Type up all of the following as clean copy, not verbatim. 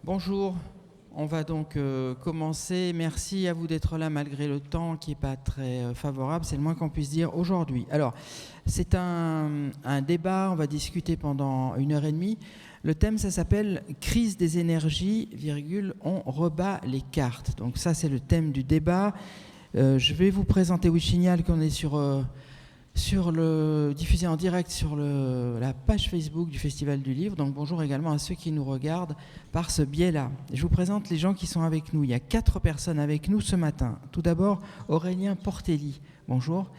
Bonjour, on va donc commencer. Merci à vous d'être là malgré le temps qui n'est pas très favorable, c'est le moins qu'on puisse dire aujourd'hui. Alors, c'est un débat, on va discuter pendant 1h30. Le thème, ça s'appelle « Crise des énergies, on rebat les cartes ». Donc ça, c'est le thème du débat. Je vais vous présenter, oui, je signale qu'on est diffusé en direct sur la page Facebook du Festival du Livre. Donc bonjour également à ceux qui nous regardent par ce biais-là. Je vous présente les gens qui sont avec nous. Il y a 4 personnes avec nous ce matin. Tout d'abord, Aurélien Portelli. Bonjour.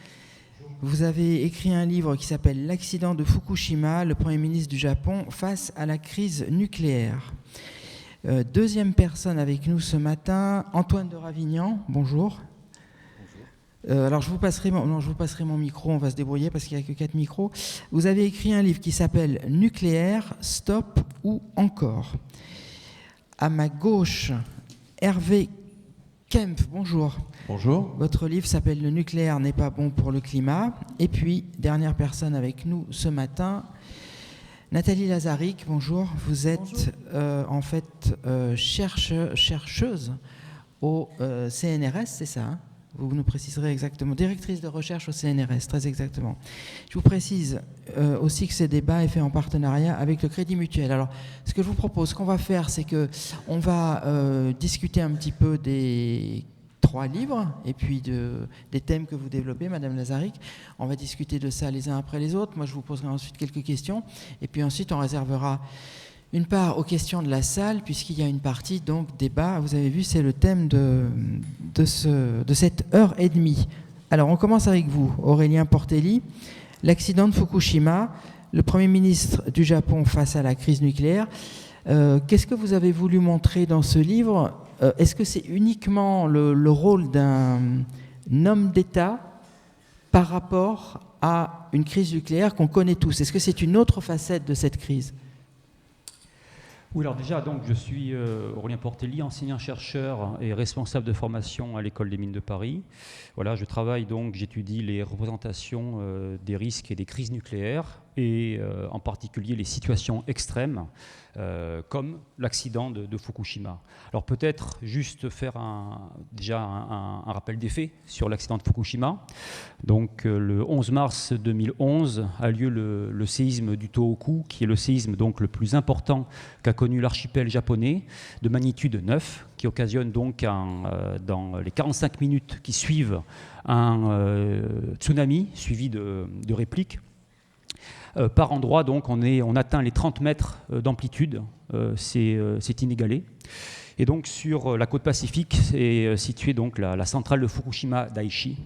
Vous avez écrit un livre qui s'appelle « L'accident de Fukushima, le Premier ministre du Japon face à la crise nucléaire ». Deuxième personne avec nous ce matin, Antoine de Ravignan. Bonjour. Alors je vous passerai mon micro, on va se débrouiller parce qu'il n'y a que 4 micros. Vous avez écrit un livre qui s'appelle « Nucléaire, stop ou encore ». À ma gauche, Hervé Kempf, bonjour. Bonjour. Votre livre s'appelle « Le nucléaire n'est pas bon pour le climat ». Et puis, dernière personne avec nous ce matin, Nathalie Lazaric, bonjour. Vous êtes en fait chercheuse au CNRS, c'est ça, hein? Vous nous préciserez exactement. Directrice de recherche au CNRS, très exactement. Je vous précise aussi que ce débat est fait en partenariat avec le Crédit Mutuel. Alors, ce que je vous propose, ce qu'on va faire, c'est qu'on va discuter un petit peu des 3 livres et puis des thèmes que vous développez, Madame Lazaric. On va discuter de ça les uns après les autres. Moi, je vous poserai ensuite quelques questions. Et puis ensuite, on réservera une part aux questions de la salle, puisqu'il y a une partie, donc, débat. Vous avez vu, c'est le thème de cette 1h30. Alors, on commence avec vous, Aurélien Portelli. L'accident de Fukushima, le Premier ministre du Japon face à la crise nucléaire. Qu'est-ce que vous avez voulu montrer dans ce livre ? Est-ce que c'est uniquement le rôle d'un homme d'État par rapport à une crise nucléaire qu'on connaît tous ? Est-ce que c'est une autre facette de cette crise ? Oui, alors déjà, donc, je suis Aurélien Portelli, enseignant-chercheur et responsable de formation à l'École des Mines de Paris. Voilà, je travaille donc, j'étudie les représentations des risques et des crises nucléaires et en particulier les situations extrêmes comme l'accident de Fukushima. Alors peut-être juste faire un rappel des faits sur l'accident de Fukushima. Donc le 11 mars 2011 a lieu le séisme du Tohoku, qui est le séisme donc le plus important qu'a connu l'archipel japonais, de magnitude 9, qui occasionne donc dans les 45 minutes qui suivent un tsunami suivi de répliques. Par endroit, donc, on atteint les 30 mètres d'amplitude, c'est inégalé. Et donc, sur la côte Pacifique, est située donc la centrale de Fukushima Daiichi,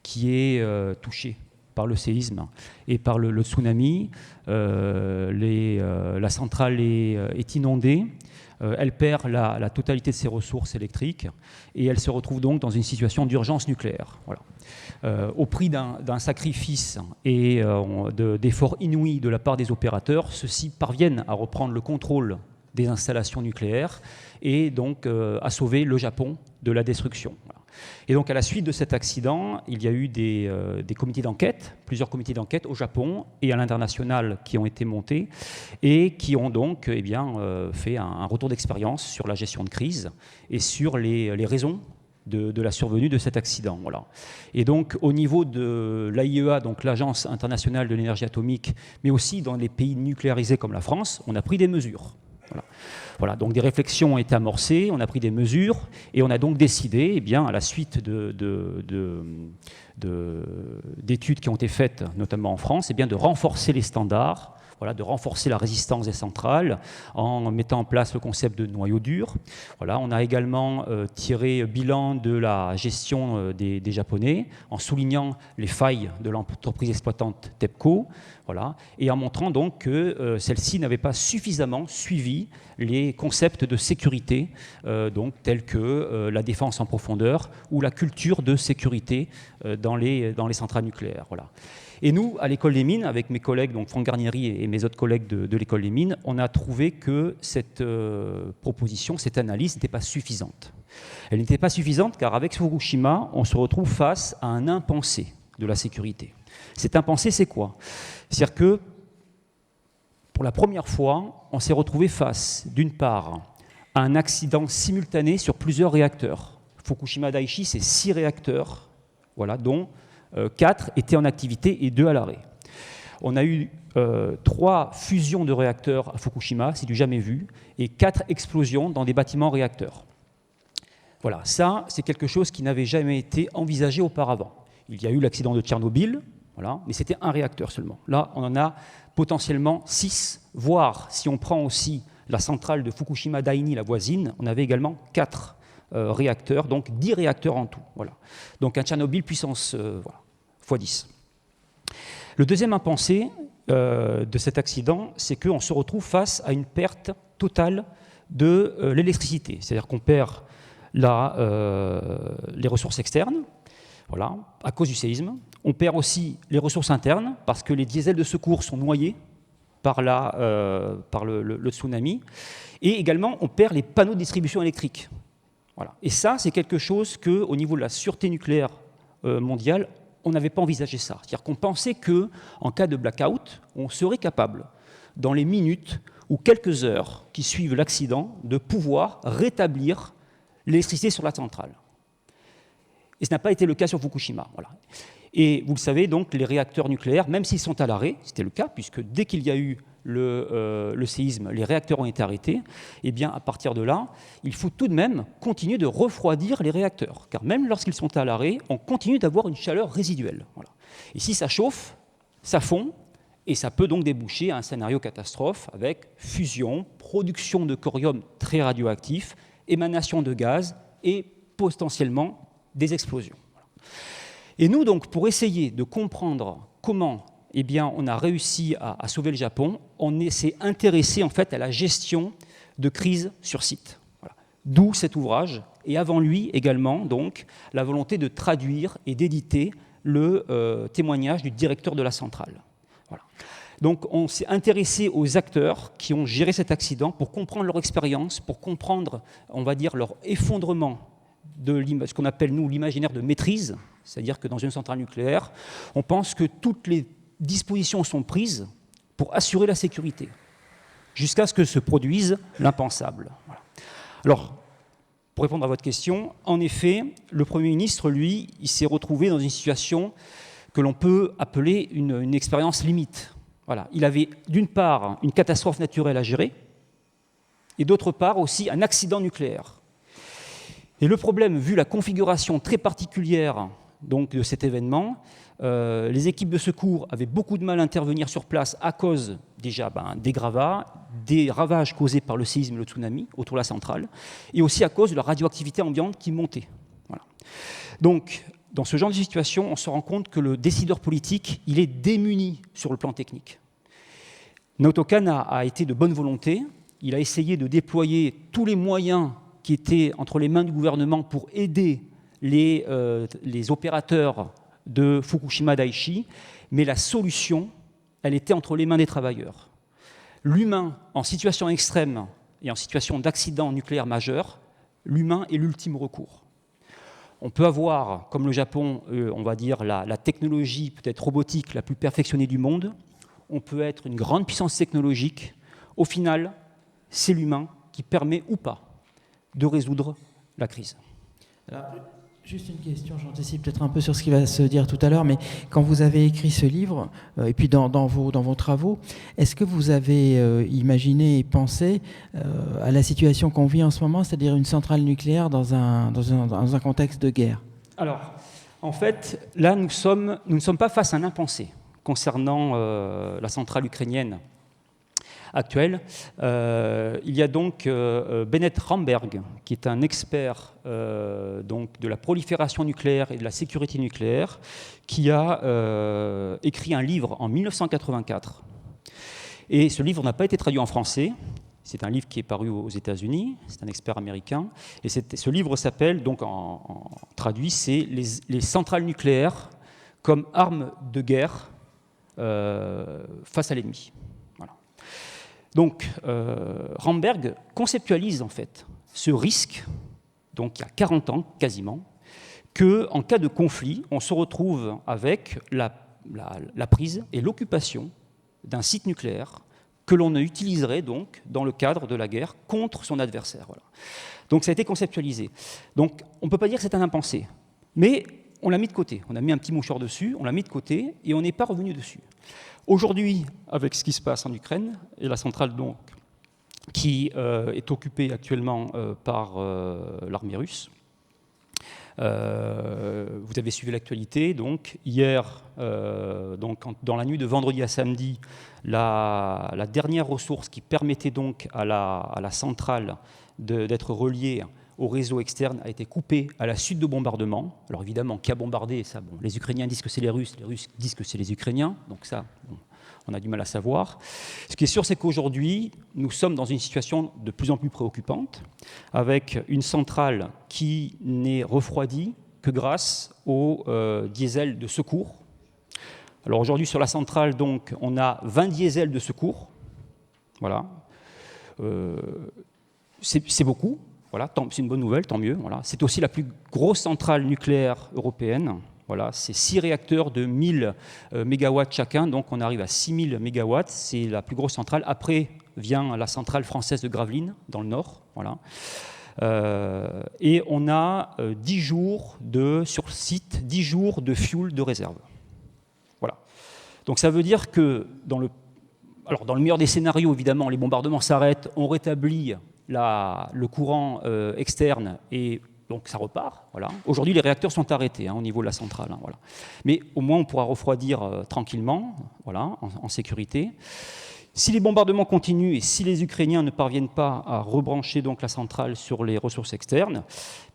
qui est touchée par le séisme et par le tsunami. La centrale est inondée. Elle perd la totalité de ses ressources électriques et elle se retrouve donc dans une situation d'urgence nucléaire. Voilà. Au prix d'un sacrifice et d'efforts inouïs de la part des opérateurs, ceux-ci parviennent à reprendre le contrôle des installations nucléaires et donc à sauver le Japon de la destruction. Voilà. Et donc à la suite de cet accident, il y a eu des comités d'enquête, plusieurs comités d'enquête au Japon et à l'international qui ont été montés et qui ont donc fait un retour d'expérience sur la gestion de crise et sur les raisons de la survenue de cet accident. Voilà. Et donc au niveau de l'AIEA, donc l'Agence internationale de l'énergie atomique, mais aussi dans les pays nucléarisés comme la France, on a pris des mesures. Voilà, donc des réflexions ont été amorcées, on a pris des mesures et on a donc décidé, à la suite d'études qui ont été faites, notamment en France, de renforcer les standards, de renforcer la résistance des centrales en mettant en place le concept de noyau dur. Voilà, on a également tiré bilan de la gestion des Japonais en soulignant les failles de l'entreprise exploitante TEPCO, et en montrant donc que celle-ci n'avait pas suffisamment suivi les concepts de sécurité, tels que la défense en profondeur ou la culture de sécurité dans les centrales nucléaires. Voilà. Et nous, à l'École des Mines, avec mes collègues, donc Franck Garnieri et mes autres collègues de l'École des Mines, on a trouvé que cette proposition, cette analyse n'était pas suffisante. Elle n'était pas suffisante car avec Fukushima, on se retrouve face à un impensé de la sécurité. Cet impensé, c'est quoi ? C'est-à-dire que, pour la première fois, on s'est retrouvé face, d'une part, un accident simultané sur plusieurs réacteurs. Fukushima Daiichi, c'est 6 réacteurs, voilà, dont 4 étaient en activité et 2 à l'arrêt. On a eu 3 fusions de réacteurs à Fukushima, c'est du jamais vu, et 4 explosions dans des bâtiments réacteurs. Voilà, ça, c'est quelque chose qui n'avait jamais été envisagé auparavant. Il y a eu l'accident de Tchernobyl, voilà, mais c'était un réacteur seulement. Là, on en a potentiellement 6, voire, si on prend aussi la centrale de Fukushima Daini, la voisine, on avait également 4 réacteurs, donc 10 réacteurs en tout. Voilà. Donc un Tchernobyl puissance x10. Le deuxième impensé de cet accident, c'est qu'on se retrouve face à une perte totale de l'électricité. C'est-à-dire qu'on perd les ressources externes, voilà, à cause du séisme. On perd aussi les ressources internes, parce que les diesels de secours sont noyés par le tsunami. Et également, on perd les panneaux de distribution électrique. Voilà. Et ça, c'est quelque chose qu'au niveau de la sûreté nucléaire mondiale, on n'avait pas envisagé ça. C'est-à-dire qu'on pensait qu'en cas de blackout, on serait capable, dans les minutes ou quelques heures qui suivent l'accident, de pouvoir rétablir l'électricité sur la centrale. Et ce n'a pas été le cas sur Fukushima. Voilà. Et vous le savez, donc, les réacteurs nucléaires, même s'ils sont à l'arrêt, c'était le cas, puisque dès qu'il y a eu le séisme, les réacteurs ont été arrêtés, et bien à partir de là, il faut tout de même continuer de refroidir les réacteurs, car même lorsqu'ils sont à l'arrêt, on continue d'avoir une chaleur résiduelle. Voilà. Et si ça chauffe, ça fond, et ça peut donc déboucher à un scénario catastrophe avec fusion, production de corium très radioactif, émanation de gaz et potentiellement des explosions. Voilà. Et nous, donc, pour essayer de comprendre comment on a réussi à sauver le Japon, on s'est intéressé en fait à la gestion de crises sur site. Voilà. D'où cet ouvrage, et avant lui également donc, la volonté de traduire et d'éditer le témoignage du directeur de la centrale. Voilà. Donc on s'est intéressé aux acteurs qui ont géré cet accident pour comprendre leur expérience, pour comprendre, on va dire, leur effondrement de ce qu'on appelle, nous, l'imaginaire de maîtrise, c'est-à-dire que dans une centrale nucléaire, on pense que toutes les dispositions sont prises pour assurer la sécurité, jusqu'à ce que se produise l'impensable. Voilà. Alors, pour répondre à votre question, en effet, le Premier ministre, lui, il s'est retrouvé dans une situation que l'on peut appeler une expérience limite. Voilà. Il avait, d'une part, une catastrophe naturelle à gérer, et d'autre part aussi un accident nucléaire. Et le problème, vu la configuration très particulière donc, de cet événement, les équipes de secours avaient beaucoup de mal à intervenir sur place à cause déjà des gravats, des ravages causés par le séisme et le tsunami autour de la centrale, et aussi à cause de la radioactivité ambiante qui montait. Voilà. Donc, dans ce genre de situation, on se rend compte que le décideur politique, il est démuni sur le plan technique. Naoto Kan a été de bonne volonté, il a essayé de déployer tous les moyens qui étaient entre les mains du gouvernement pour aider les opérateurs de Fukushima Daiichi, mais la solution, elle était entre les mains des travailleurs. L'humain, en situation extrême et en situation d'accident nucléaire majeur, l'humain est l'ultime recours. On peut avoir, comme le Japon, on va dire, la technologie peut-être robotique la plus perfectionnée du monde, on peut être une grande puissance technologique, au final, c'est l'humain qui permet ou pas de résoudre la crise. Alors, juste une question, j'anticipe peut-être un peu sur ce qui va se dire tout à l'heure, mais quand vous avez écrit ce livre, et puis dans vos travaux, est-ce que vous avez imaginé et pensé à la situation qu'on vit en ce moment, c'est-à-dire une centrale nucléaire dans un contexte de guerre ? Alors, en fait, là, nous ne sommes pas face à un impensé concernant la centrale ukrainienne actuelle. Il y a donc Bennett Ramberg, qui est un expert donc de la prolifération nucléaire et de la sécurité nucléaire, qui a écrit un livre en 1984. Et ce livre n'a pas été traduit en français. C'est un livre qui est paru aux États-Unis. C'est un expert américain. Et ce livre s'appelle, donc en traduit, c'est les centrales nucléaires comme armes de guerre face à l'ennemi. Donc, Ramberg conceptualise en fait ce risque, donc il y a 40 ans quasiment, qu'en cas de conflit, on se retrouve avec la prise et l'occupation d'un site nucléaire que l'on utiliserait donc dans le cadre de la guerre contre son adversaire. Voilà. Donc ça a été conceptualisé. Donc on ne peut pas dire que c'est un impensé, mais on l'a mis de côté. On a mis un petit mouchoir dessus, on l'a mis de côté et on n'est pas revenu dessus. Aujourd'hui, avec ce qui se passe en Ukraine, et la centrale donc, qui est occupée actuellement par l'armée russe, vous avez suivi l'actualité. Donc, hier, dans la nuit de vendredi à samedi, la dernière ressource qui permettait donc à la centrale d'être reliée au réseau externe a été coupée à la suite de bombardements. Alors évidemment, qui a bombardé ça, bon, les Ukrainiens disent que c'est les Russes disent que c'est les Ukrainiens, donc ça, bon, on a du mal à savoir. Ce qui est sûr, c'est qu'aujourd'hui, nous sommes dans une situation de plus en plus préoccupante, avec une centrale qui n'est refroidie que grâce au diesel de secours. Alors aujourd'hui, sur la centrale, donc, on a 20 diesels de secours. Voilà. C'est beaucoup. Voilà, c'est une bonne nouvelle, tant mieux. Voilà. C'est aussi la plus grosse centrale nucléaire européenne. Voilà, c'est 6 réacteurs de 1000 MW chacun, donc on arrive à 6000 MW. C'est la plus grosse centrale. Après vient la centrale française de Gravelines, dans le nord. Voilà. Et on a 10 jours sur site, 10 jours de fuel de réserve. Voilà. Donc ça veut dire que dans le meilleur des scénarios, évidemment, les bombardements s'arrêtent, on rétablit le courant externe et donc ça repart. Voilà. Aujourd'hui, les réacteurs sont arrêtés au niveau de la centrale. Voilà. Mais au moins, on pourra refroidir tranquillement, voilà, en sécurité. Si les bombardements continuent et si les Ukrainiens ne parviennent pas à rebrancher donc la centrale sur les ressources externes,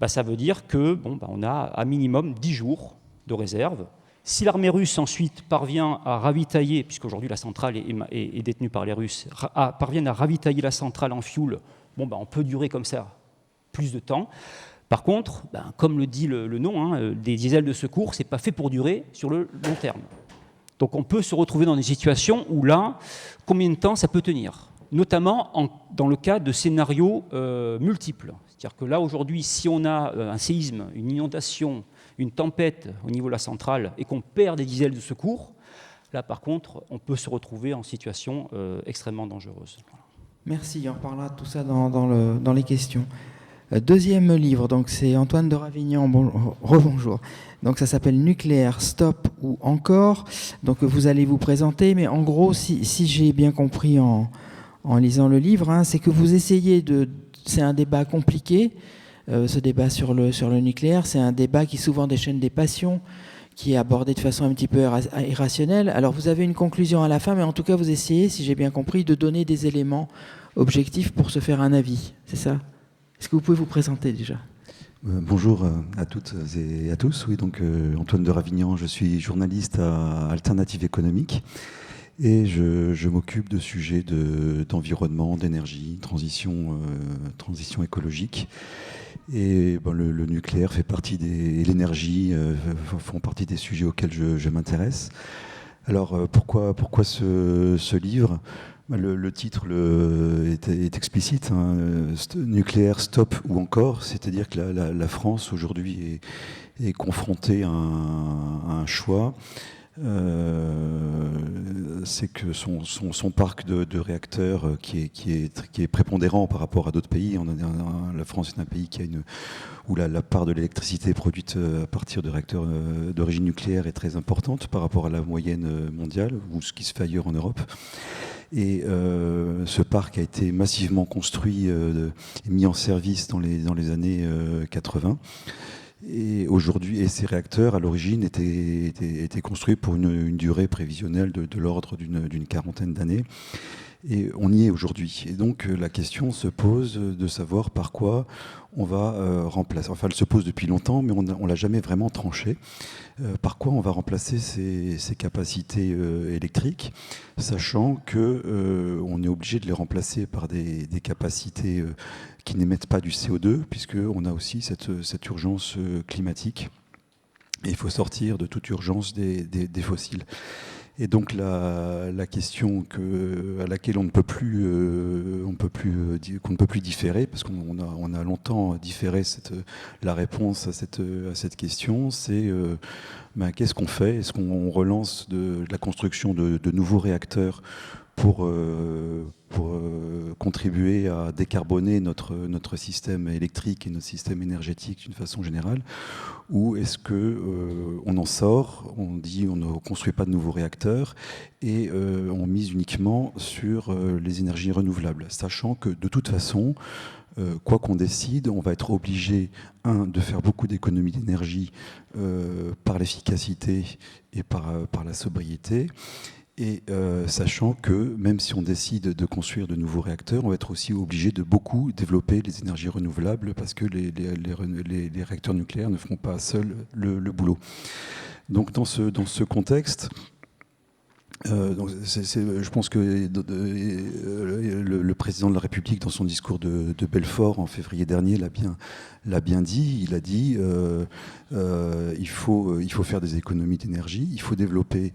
ça veut dire que on a à minimum 10 jours de réserve. Si l'armée russe ensuite parvient à ravitailler, puisqu'aujourd'hui la centrale est détenue par les Russes, parviennent à ravitailler la centrale en fioul, on peut durer comme ça plus de temps. Par contre, comme le dit le nom, des diesels de secours, ce n'est pas fait pour durer sur le long terme. Donc on peut se retrouver dans des situations où là, combien de temps ça peut tenir ? Notamment dans le cas de scénarios multiples. C'est-à-dire que là, aujourd'hui, si on a un séisme, une inondation, une tempête au niveau de la centrale et qu'on perd des diesels de secours, là, par contre, on peut se retrouver en situation extrêmement dangereuse. Voilà. Merci, on reparlera de tout ça dans les questions. Deuxième livre, donc c'est Antoine de Ravignan, rebonjour. Donc ça s'appelle Nucléaire, Stop ou Encore. Donc vous allez vous présenter, mais en gros, si j'ai bien compris en lisant le livre, c'est que vous essayez c'est un débat compliqué, ce débat sur le nucléaire, c'est un débat qui souvent déchaîne des passions, qui est abordé de façon un petit peu irrationnelle. Alors vous avez une conclusion à la fin, mais en tout cas vous essayez, si j'ai bien compris, de donner des éléments objectifs pour se faire un avis, c'est ça ? Est-ce que vous pouvez vous présenter déjà ? Bonjour à toutes et à tous. Oui, donc Antoine de Ravignan, je suis journaliste à Alternative économique et je m'occupe de sujets d'environnement, d'énergie, transition écologique. Et le nucléaire fait partie et l'énergie font partie des sujets auxquels je m'intéresse. Alors pourquoi ce livre ? Le titre est explicite, nucléaire, stop ou encore, c'est-à-dire que la France aujourd'hui est confrontée à un choix. C'est que son parc de réacteurs qui est prépondérant par rapport à d'autres pays. La France est un pays où la part de l'électricité produite à partir de réacteurs d'origine nucléaire est très importante par rapport à la moyenne mondiale ou ce qui se fait ailleurs en Europe. Et ce parc a été massivement construit et mis en service dans les années 80. Et aujourd'hui, ces réacteurs, à l'origine, étaient construits pour une durée prévisionnelle de l'ordre d'une quarantaine d'années. Et on y est aujourd'hui. Et donc la question se pose de savoir par quoi on va remplacer. Enfin, elle se pose depuis longtemps, mais on ne l'a jamais vraiment tranché. Par quoi on va remplacer ces capacités électriques, sachant qu'on est obligé de les remplacer par des capacités qui n'émettent pas du CO2, puisqu'on a aussi cette urgence climatique. Et il faut sortir de toute urgence des fossiles. Et donc la question à laquelle qu'on ne peut plus différer, parce qu'on a longtemps différé la réponse à cette question, c'est qu'est-ce qu'on fait ? Est-ce qu'on relance de la construction de nouveaux réacteurs pour contribuer à décarboner notre système électrique et notre système énergétique d'une façon générale, ou est-ce qu'on en sort, on dit on ne construit pas de nouveaux réacteurs et on mise uniquement sur les énergies renouvelables, sachant que de toute façon, quoi qu'on décide, on va être obligé, de faire beaucoup d'économies d'énergie par l'efficacité et par la sobriété. Et sachant que même si on décide de construire de nouveaux réacteurs, on va être aussi obligé de beaucoup développer les énergies renouvelables parce que les réacteurs nucléaires ne feront pas seuls le boulot. Donc dans ce contexte, je pense que le président de la République, dans son discours de Belfort en février dernier, l'a bien dit. Il a dit il faut faire des économies d'énergie, il faut développer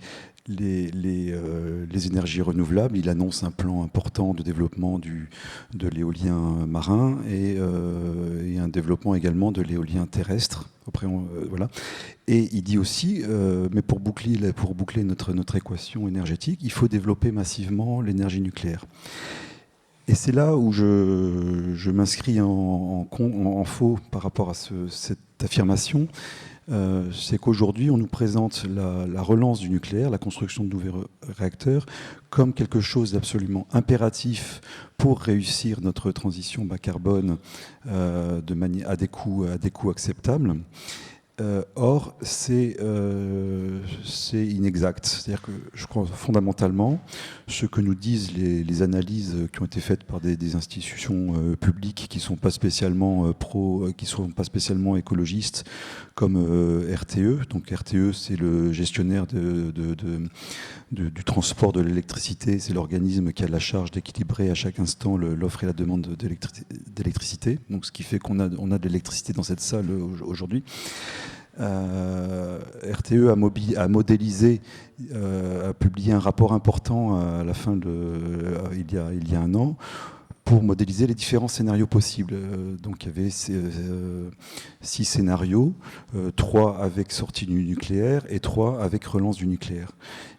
les énergies renouvelables. Il annonce un plan important de développement de l'éolien marin et un développement également de l'éolien terrestre. Après, voilà. Et il dit aussi, mais pour boucler notre équation énergétique, il faut développer massivement l'énergie nucléaire. Et c'est là où je m'inscris en faux par rapport à cette affirmation. C'est qu'aujourd'hui, on nous présente la relance du nucléaire, la construction de nouveaux réacteurs, comme quelque chose d'absolument impératif pour réussir notre transition bas carbone à des coûts acceptables. Or, c'est inexact. C'est-à-dire que je crois fondamentalement ce que nous disent les analyses qui ont été faites par des institutions publiques qui ne sont pas spécialement qui sont pas spécialement écologistes, comme RTE. Donc RTE, c'est le gestionnaire du transport de l'électricité. C'est l'organisme qui a la charge d'équilibrer à chaque instant l'offre et la demande d'électricité. Donc ce qui fait qu'on a de l'électricité dans cette salle aujourd'hui. RTE a modélisé, a publié un rapport important à la fin il y a un an pour modéliser les différents scénarios possibles. Donc il y avait 6 scénarios, 3 avec sortie du nucléaire et 3 avec relance du nucléaire.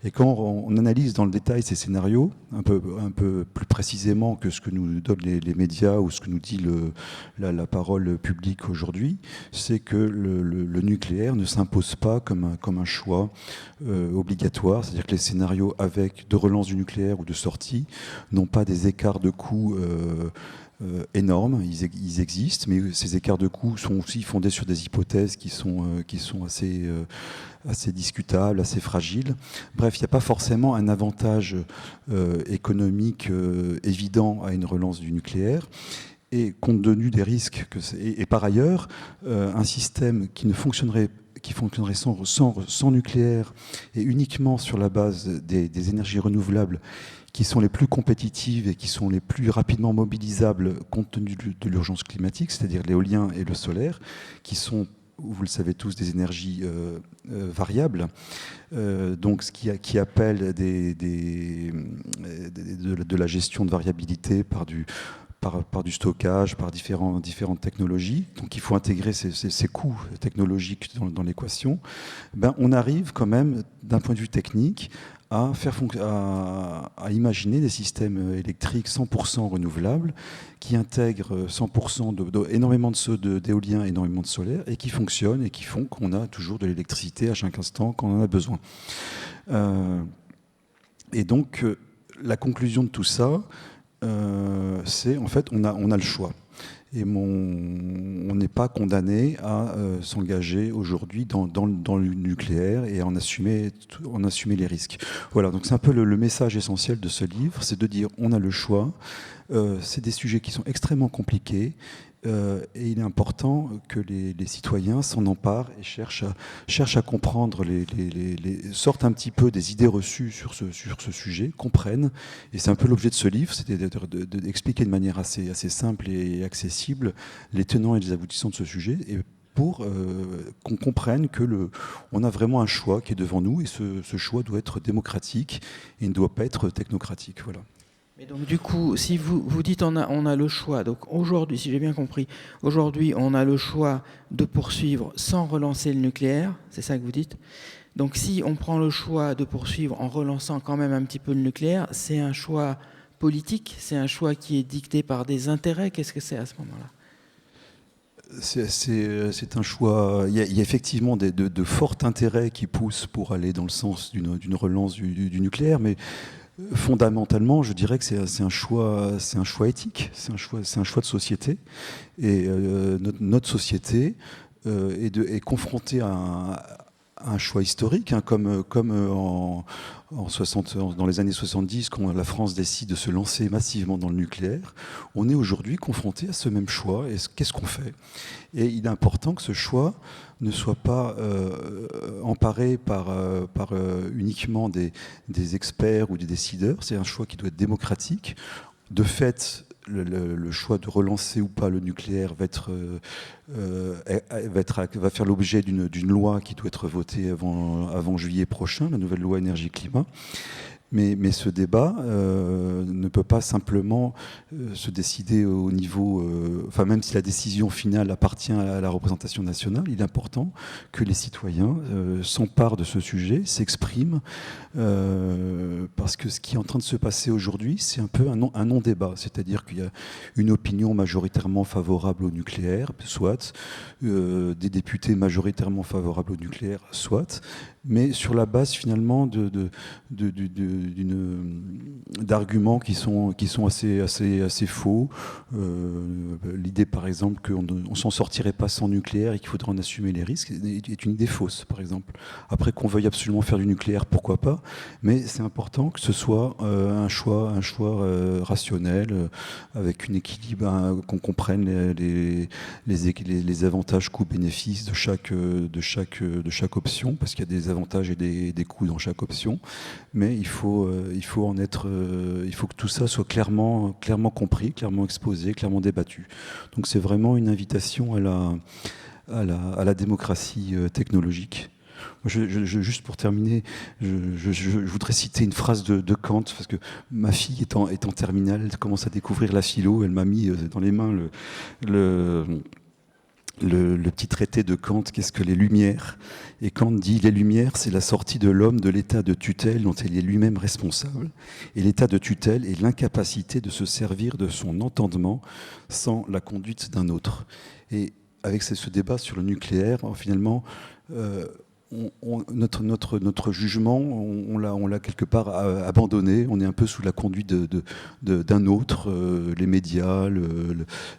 Et quand on analyse dans le détail ces scénarios, un peu plus précisément que ce que nous donnent les médias ou ce que nous dit la parole publique aujourd'hui, c'est que le nucléaire ne s'impose pas comme un choix obligatoire. C'est-à-dire que les scénarios de relance du nucléaire ou de sortie n'ont pas des écarts de coûts énormes. Ils existent, mais ces écarts de coûts sont aussi fondés sur des hypothèses qui sont assez discutables, assez fragiles. Bref, il n'y a pas forcément un avantage économique évident à une relance du nucléaire. Et compte tenu des risques et par ailleurs, un système qui fonctionnerait sans nucléaire et uniquement sur la base des énergies renouvelables qui sont les plus compétitives et qui sont les plus rapidement mobilisables compte tenu de l'urgence climatique, c'est-à-dire l'éolien et le solaire, qui sont, vous le savez tous, des énergies variables, donc ce qui appelle de la gestion de variabilité par du stockage, par différentes technologies. Donc il faut intégrer ces coûts technologiques dans l'équation. On arrive quand même, d'un point de vue technique, à imaginer des systèmes électriques 100% renouvelables qui intègrent 100% énormément d'éolien, énormément de solaire et qui fonctionnent et qui font qu'on a toujours de l'électricité à chaque instant quand on en a besoin. Et donc la conclusion de tout ça, c'est en fait on a le choix. Et on n'est pas condamné à s'engager aujourd'hui dans le nucléaire et à en assumer les risques. Voilà, donc c'est un peu le message essentiel de ce livre, c'est de dire on a le choix. C'est des sujets qui sont extrêmement compliqués. Et il est important que les citoyens s'en emparent et cherchent à comprendre, sortent un petit peu des idées reçues sur ce sujet, comprennent. Et c'est un peu l'objet de ce livre, c'est d'expliquer de manière assez simple et accessible les tenants et les aboutissants de ce sujet, et pour qu'on comprenne on a vraiment un choix qui est devant nous, et ce choix doit être démocratique et ne doit pas être technocratique. Voilà. Et donc du coup, si vous dites on a le choix, donc aujourd'hui, si j'ai bien compris, aujourd'hui on a le choix de poursuivre sans relancer le nucléaire, c'est ça que vous dites, Donc si on prend le choix de poursuivre en relançant quand même un petit peu le nucléaire, c'est un choix politique, c'est un choix qui est dicté par des intérêts. Qu'est-ce que c'est à ce moment-là ? C'est un choix. Il y a effectivement de forts intérêts qui poussent pour aller dans le sens d'une relance du nucléaire, mais fondamentalement, je dirais que c'est un choix éthique, c'est un choix de société. Et notre société est confrontée à un choix historique, hein, comme dans les années 70, quand la France décide de se lancer massivement dans le nucléaire. On est aujourd'hui confronté à ce même choix. Et qu'est-ce qu'on fait ? Et il est important que ce choix ne soit pas emparé par uniquement des experts ou des décideurs. C'est un choix qui doit être démocratique. De fait, le choix de relancer ou pas le nucléaire va faire l'objet d'une loi qui doit être votée avant juillet prochain, la nouvelle loi énergie-climat. Mais ce débat ne peut pas simplement se décider au niveau... Enfin, même si la décision finale appartient à la représentation nationale, il est important que les citoyens s'emparent de ce sujet, s'expriment, parce que ce qui est en train de se passer aujourd'hui, c'est un peu un non-débat. C'est-à-dire qu'il y a une opinion majoritairement favorable au nucléaire, soit, des députés majoritairement favorables au nucléaire, soit, mais sur la base finalement d'arguments qui sont assez faux. L'idée par exemple qu'on ne s'en sortirait pas sans nucléaire et qu'il faudrait en assumer les risques est une idée fausse par exemple. Après qu'on veuille absolument faire du nucléaire, pourquoi pas, mais c'est important que ce soit un choix rationnel, avec une équilibre, qu'on comprenne les avantages coûts-bénéfices de chaque option, parce qu'il y a des avantages et des coûts dans chaque option, mais il faut que tout ça soit clairement compris, clairement exposé, clairement débattu. Donc c'est vraiment une invitation à la démocratie technologique. Juste pour terminer, je voudrais citer une phrase de Kant, parce que ma fille est en terminale, elle commence à découvrir la philo, elle m'a mis dans les mains le petit traité de Kant, qu'est-ce que les Lumières ? Et Kant dit « Les Lumières, c'est la sortie de l'homme de l'état de tutelle dont il est lui-même responsable. Et l'état de tutelle est l'incapacité de se servir de son entendement sans la conduite d'un autre. » Et avec ce débat sur le nucléaire, finalement, notre jugement, on l'a quelque part abandonné. On est un peu sous la conduite d'un autre, les médias,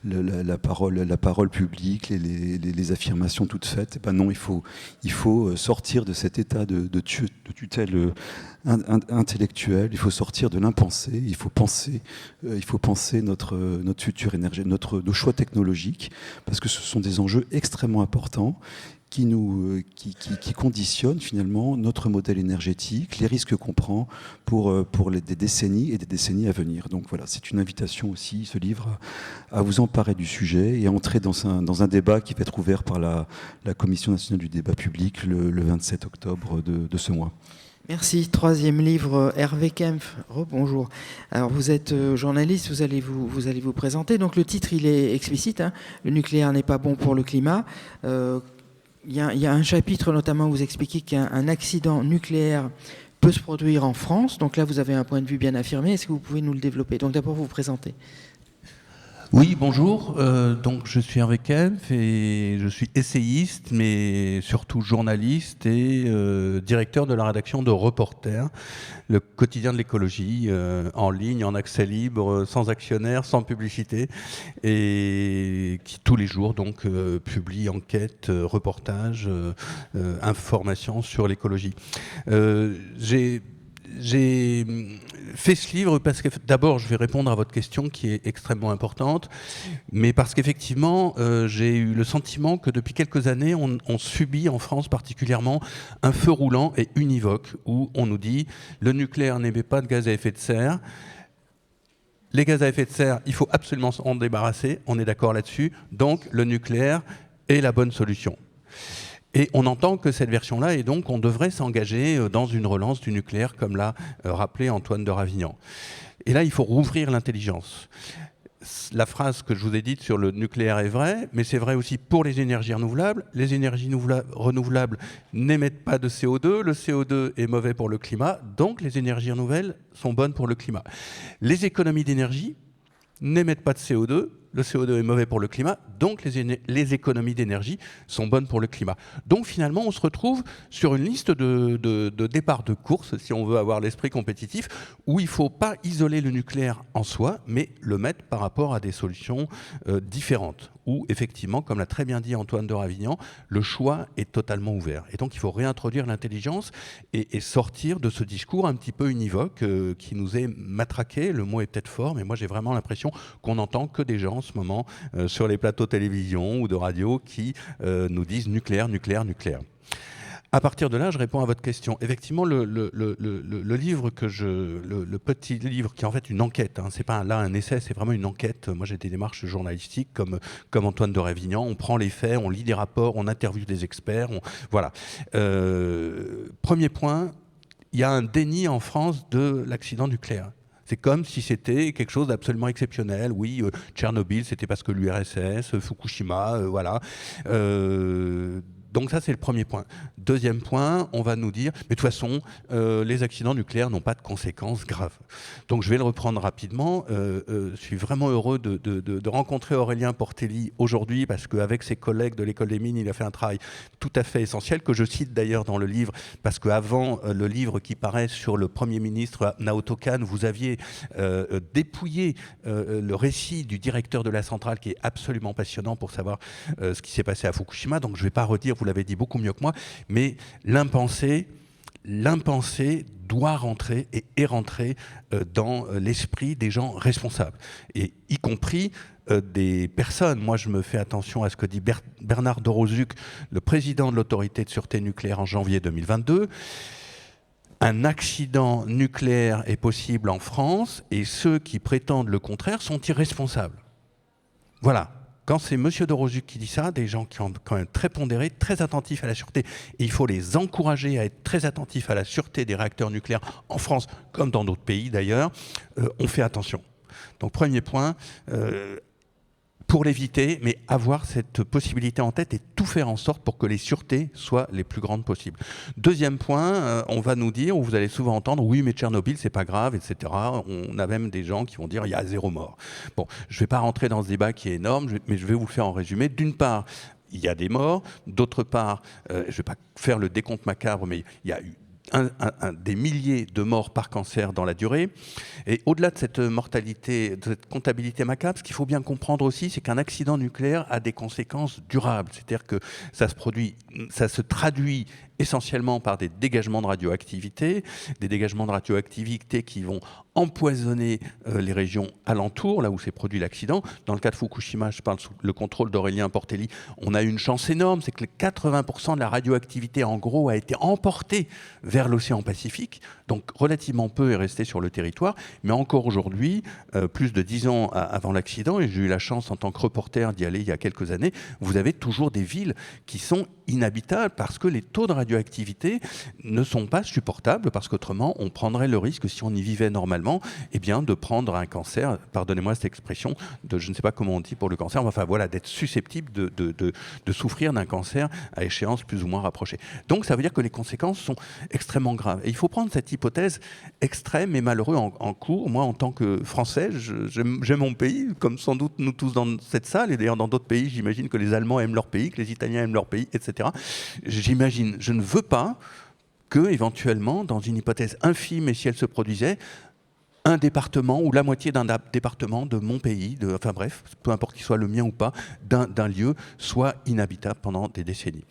la parole publique, les affirmations toutes faites. Et ben non, il faut sortir de cet état de tutelle intellectuelle. Il faut sortir de l'impensé. Il faut penser notre futur énergie, nos choix technologiques, parce que ce sont des enjeux extrêmement importants qui conditionne finalement notre modèle énergétique, les risques qu'on prend pour des décennies et des décennies à venir. Donc voilà, c'est une invitation aussi, ce livre, à vous emparer du sujet et à entrer dans un débat qui va être ouvert par la Commission nationale du débat public le 27 octobre de ce mois. Merci. Troisième livre, Hervé Kempf. Bonjour. Alors vous êtes journaliste, vous allez vous présenter. Donc le titre, il est explicite, hein. Le nucléaire n'est pas bon pour le climat. Il y a un chapitre notamment où vous expliquez qu'un accident nucléaire peut se produire en France. Donc là, vous avez un point de vue bien affirmé. Est-ce que vous pouvez nous le développer ? Donc d'abord, vous présentez. Oui, bonjour. Donc je suis Hervé Kempf et je suis essayiste, mais surtout journaliste et directeur de la rédaction de Reporter, le quotidien de l'écologie, en ligne, en accès libre, sans actionnaire, sans publicité, et qui tous les jours donc publie enquêtes, reportages, informations sur l'écologie. J'ai fait ce livre parce que d'abord je vais répondre à votre question qui est extrêmement importante, mais parce qu'effectivement j'ai eu le sentiment que depuis quelques années on subit en France particulièrement un feu roulant et univoque où on nous dit le nucléaire n'émet pas de gaz à effet de serre. Les gaz à effet de serre, il faut absolument s'en débarrasser, on est d'accord là-dessus, donc le nucléaire est la bonne solution. Et on entend que cette version-là, et donc on devrait s'engager dans une relance du nucléaire, comme l'a rappelé Antoine de Ravignan. Et là, il faut rouvrir l'intelligence. la phrase que je vous ai dite sur le nucléaire est vraie, mais c'est vrai aussi pour les énergies renouvelables. Les énergies renouvelables n'émettent pas de CO2, le CO2 est mauvais pour le climat, donc les énergies renouvelables sont bonnes pour le climat. Les économies d'énergie n'émettent pas de CO2, le CO2 est mauvais pour le climat, donc les économies d'énergie sont bonnes pour le climat. Donc finalement, on se retrouve sur une liste de départ de course, si on veut avoir l'esprit compétitif, où il ne faut pas isoler le nucléaire en soi, mais le mettre par rapport à des solutions différentes, où effectivement, comme l'a très bien dit Antoine de Ravignan, le choix est totalement ouvert. Et donc il faut réintroduire l'intelligence et sortir de ce discours un petit peu univoque qui nous est matraqué, le mot est peut-être fort, mais moi j'ai vraiment l'impression qu'on n'entend que des gens en ce moment sur les plateaux de télévision ou de radio qui nous disent nucléaire, nucléaire, nucléaire. À partir de là, je réponds à votre question. Effectivement, le livre le petit livre qui est en fait une enquête, hein, c'est pas là un essai, c'est vraiment une enquête. Moi, j'ai des démarches journalistiques comme Antoine de Ravignan. On prend les faits, on lit des rapports, on interviewe des experts. Voilà. Premier point, il y a un déni en France de l'accident nucléaire. C'est comme si c'était quelque chose d'absolument exceptionnel. Oui, Tchernobyl, c'était parce que l'URSS, Fukushima, voilà. Donc ça, c'est le premier point. Deuxième point, on va nous dire, mais de toute façon, les accidents nucléaires n'ont pas de conséquences graves. Donc je vais le reprendre rapidement. Je suis vraiment heureux de rencontrer Aurélien Portelli aujourd'hui, parce qu'avec ses collègues de l'École des Mines, il a fait un travail tout à fait essentiel, que je cite d'ailleurs dans le livre, parce qu'avant le livre qui paraît sur le Premier ministre Naoto Kan, vous aviez dépouillé le récit du directeur de la centrale, qui est absolument passionnant pour savoir ce qui s'est passé à Fukushima. Donc je ne vais pas redire, vous l'avez dit beaucoup mieux que moi, mais l'impensé doit rentrer et est rentré dans l'esprit des gens responsables, et y compris des personnes. Moi, je me fais attention à ce que dit Bernard Doroszczuk, le président de l'autorité de sûreté nucléaire en janvier 2022. Un accident nucléaire est possible en France et ceux qui prétendent le contraire sont irresponsables. Voilà. Quand c'est M. Doroszczuk qui dit ça, des gens qui sont quand même très pondérés, très attentifs à la sûreté, et il faut les encourager à être très attentifs à la sûreté des réacteurs nucléaires en France, comme dans d'autres pays d'ailleurs, on fait attention. Donc premier point, pour l'éviter, mais avoir cette possibilité en tête et tout faire en sorte pour que les sûretés soient les plus grandes possibles. Deuxième point, on va nous dire, ou vous allez souvent entendre, oui mais Tchernobyl c'est pas grave, etc. On a même des gens qui vont dire il y a 0 mort. Bon, je ne vais pas rentrer dans ce débat qui est énorme, mais je vais vous le faire en résumé. D'une part, il y a des morts. D'autre part, je ne vais pas faire le décompte macabre, mais il y a eu des milliers de morts par cancer dans la durée. Et au-delà de cette mortalité, de cette comptabilité macabre, ce qu'il faut bien comprendre aussi, c'est qu'un accident nucléaire a des conséquences durables. C'est-à-dire que ça se traduit essentiellement par des dégagements de radioactivité qui vont empoisonner les régions alentours, là où s'est produit l'accident. Dans le cas de Fukushima, je parle sous le contrôle d'Aurélien Portelli, on a eu une chance énorme, c'est que les 80% de la radioactivité, en gros, a été emportée vers l'océan Pacifique, donc relativement peu est resté sur le territoire, mais encore aujourd'hui, plus de 10 ans avant l'accident, et j'ai eu la chance en tant que reporter d'y aller il y a quelques années, vous avez toujours des villes qui sont inhabitables parce que les taux de radioactivité ne sont pas supportables, parce qu'autrement on prendrait le risque, si on y vivait normalement, eh bien, de prendre un cancer, pardonnez-moi cette expression, je ne sais pas comment on dit pour le cancer, mais enfin voilà, d'être susceptible de souffrir d'un cancer à échéance plus ou moins rapprochée. Donc ça veut dire que les conséquences sont extrêmement graves. Et il faut prendre cette hypothèse extrême et malheureuse en cours. Moi, en tant que Français, j'aime mon pays, comme sans doute nous tous dans cette salle, et d'ailleurs dans d'autres pays, j'imagine que les Allemands aiment leur pays, que les Italiens aiment leur pays, etc. J'imagine, je ne veux pas que, éventuellement, dans une hypothèse infime, et si elle se produisait, un département ou la moitié d'un département de mon pays, enfin bref, peu importe qu'il soit le mien ou pas, d'un lieu, soit inhabitable pendant des décennies.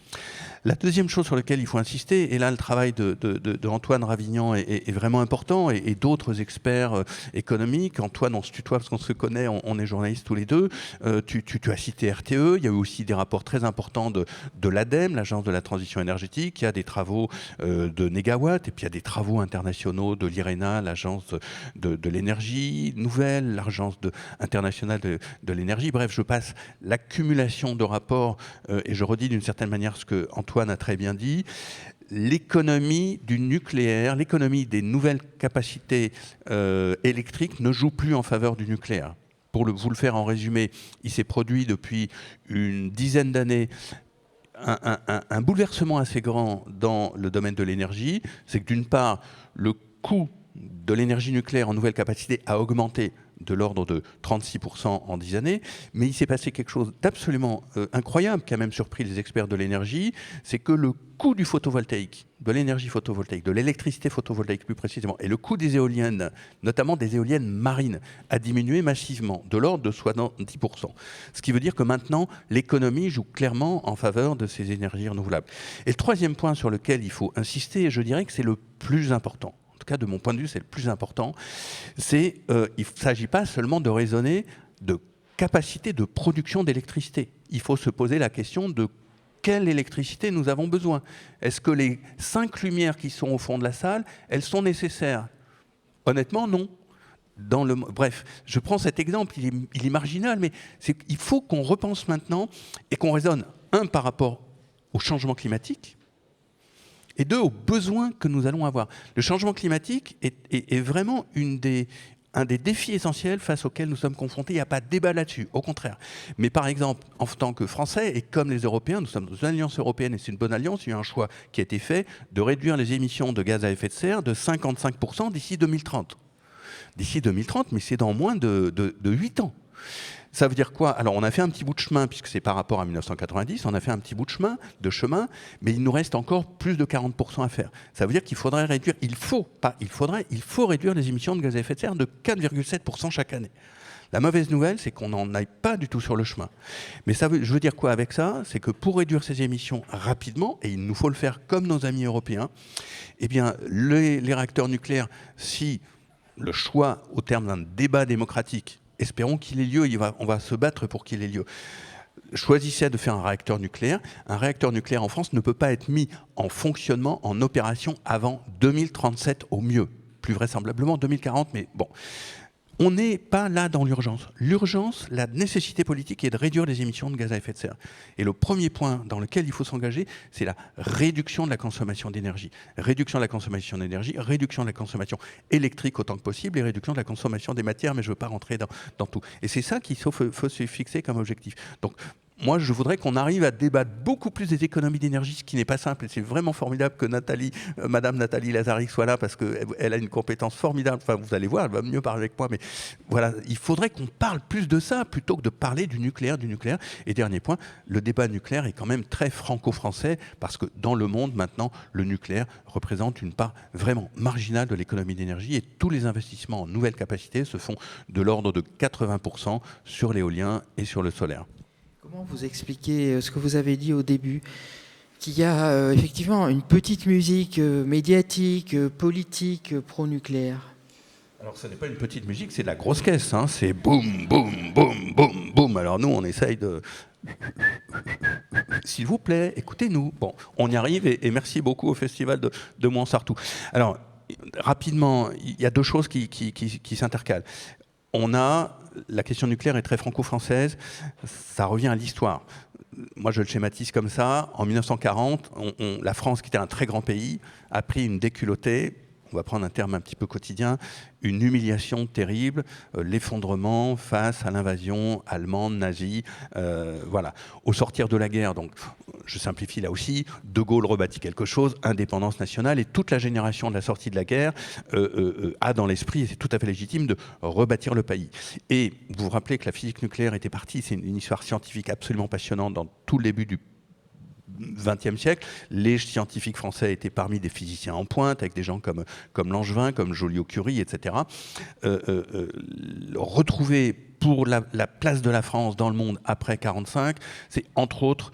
La deuxième chose sur laquelle il faut insister, et là le travail de Antoine Ravignan est vraiment important, et d'autres experts économiques. Antoine, on se tutoie parce qu'on se connaît, on est journalistes tous les deux. Tu as cité RTE, il y a eu aussi des rapports très importants de l'ADEME, l'Agence de la transition énergétique, il y a des travaux de Négawatt, et puis il y a des travaux internationaux de l'IRENA, l'Agence de l'énergie nouvelle, l'Agence internationale de l'énergie. Bref, je passe l'accumulation de rapports, et je redis d'une certaine manière ce que Antoine a très bien dit. L'économie du nucléaire, l'économie des nouvelles capacités électriques ne joue plus en faveur du nucléaire. pour vous le faire en résumé, il s'est produit depuis une dizaine d'années un bouleversement assez grand dans le domaine de l'énergie. C'est que d'une part, le coût de l'énergie nucléaire en nouvelle capacité a augmenté de l'ordre de 36% en 10 années, mais il s'est passé quelque chose d'absolument incroyable qui a même surpris les experts de l'énergie, c'est que le coût du photovoltaïque, de l'énergie photovoltaïque, de l'électricité photovoltaïque plus précisément, et le coût des éoliennes, notamment des éoliennes marines, a diminué massivement, de l'ordre de 70%. Ce qui veut dire que maintenant, l'économie joue clairement en faveur de ces énergies renouvelables. Et le troisième point sur lequel il faut insister, et je dirais que c'est le plus important, en tout cas de mon point de vue c'est le plus important, c'est il ne s'agit pas seulement de raisonner de capacité de production d'électricité. Il faut se poser la question de quelle électricité nous avons besoin. Est-ce que les 5 lumières qui sont au fond de la salle, elles sont nécessaires? Honnêtement, non. Bref, je prends cet exemple, il est marginal, mais il faut qu'on repense maintenant et qu'on raisonne, par rapport au changement climatique, et 2, aux besoins que nous allons avoir. Le changement climatique est vraiment un des défis essentiels face auxquels nous sommes confrontés. Il n'y a pas de débat là-dessus, au contraire. Mais par exemple, en tant que Français, et comme les Européens, nous sommes dans une alliance européenne, et c'est une bonne alliance, il y a eu un choix qui a été fait de réduire les émissions de gaz à effet de serre de 55% d'ici 2030. D'ici 2030, mais c'est dans moins de 8 ans. Ça veut dire quoi? Alors, on a fait un petit bout de chemin, puisque c'est par rapport à 1990, on a fait un petit bout de chemin, mais il nous reste encore plus de 40% à faire. Ça veut dire qu'il faudrait réduire, il faut réduire les émissions de gaz à effet de serre de 4,7% chaque année. La mauvaise nouvelle, c'est qu'on n'en aille pas du tout sur le chemin. Mais je veux dire quoi avec ça? C'est que pour réduire ces émissions rapidement, et il nous faut le faire comme nos amis européens, eh bien, les réacteurs nucléaires, si le choix, au terme d'un débat démocratique, espérons qu'il ait lieu, on va se battre pour qu'il ait lieu, choisissait de faire un réacteur nucléaire en France ne peut pas être mis en fonctionnement, en opération avant 2037 au mieux. Plus vraisemblablement 2040, mais bon. On n'est pas là dans l'urgence. L'urgence, la nécessité politique est de réduire les émissions de gaz à effet de serre. Et le premier point dans lequel il faut s'engager, c'est la réduction de la consommation d'énergie. Réduction de la consommation d'énergie, réduction de la consommation électrique autant que possible et réduction de la consommation des matières, mais je ne veux pas rentrer dans tout. Et c'est ça qu'il faut se fixer comme objectif. Donc, moi, je voudrais qu'on arrive à débattre beaucoup plus des économies d'énergie, ce qui n'est pas simple. Et c'est vraiment formidable que Madame Nathalie Lazaric soit là, parce qu'elle a une compétence formidable. Enfin, vous allez voir, elle va mieux parler avec moi. Mais voilà, il faudrait qu'on parle plus de ça, plutôt que de parler du nucléaire. Et dernier point, le débat nucléaire est quand même très franco-français, parce que dans le monde, maintenant, le nucléaire représente une part vraiment marginale de l'économie d'énergie. Et tous les investissements en nouvelles capacités se font de l'ordre de 80% sur l'éolien et sur le solaire. Comment vous expliquez ce que vous avez dit au début, qu'il y a effectivement une petite musique médiatique, politique, pro-nucléaire? Alors, ce n'est pas une petite musique, c'est de la grosse caisse. Hein. C'est boum, boum, boum, boum, boum. Alors, nous, on essaye de... S'il vous plaît, écoutez-nous. Bon, on y arrive et merci beaucoup au Festival de Montsartou. Alors, rapidement, il y a 2 choses qui s'intercalent. On a... La question nucléaire est très franco-française, ça revient à l'histoire. Moi, je le schématise comme ça. En 1940, la France, qui était un très grand pays, a pris une déculottée, on va prendre un terme un petit peu quotidien, une humiliation terrible, l'effondrement face à l'invasion allemande, nazie. Voilà. Au sortir de la guerre, donc, je simplifie là aussi, De Gaulle rebâtit quelque chose, indépendance nationale, et toute la génération de la sortie de la guerre a dans l'esprit, et c'est tout à fait légitime, de rebâtir le pays. Et vous vous rappelez que la physique nucléaire était partie, c'est une histoire scientifique absolument passionnante dans tout le début du XXe siècle. Les scientifiques français étaient parmi des physiciens en pointe, avec des gens comme Langevin, comme Joliot-Curie, etc. Retrouver pour la place de la France dans le monde après 1945, c'est entre autres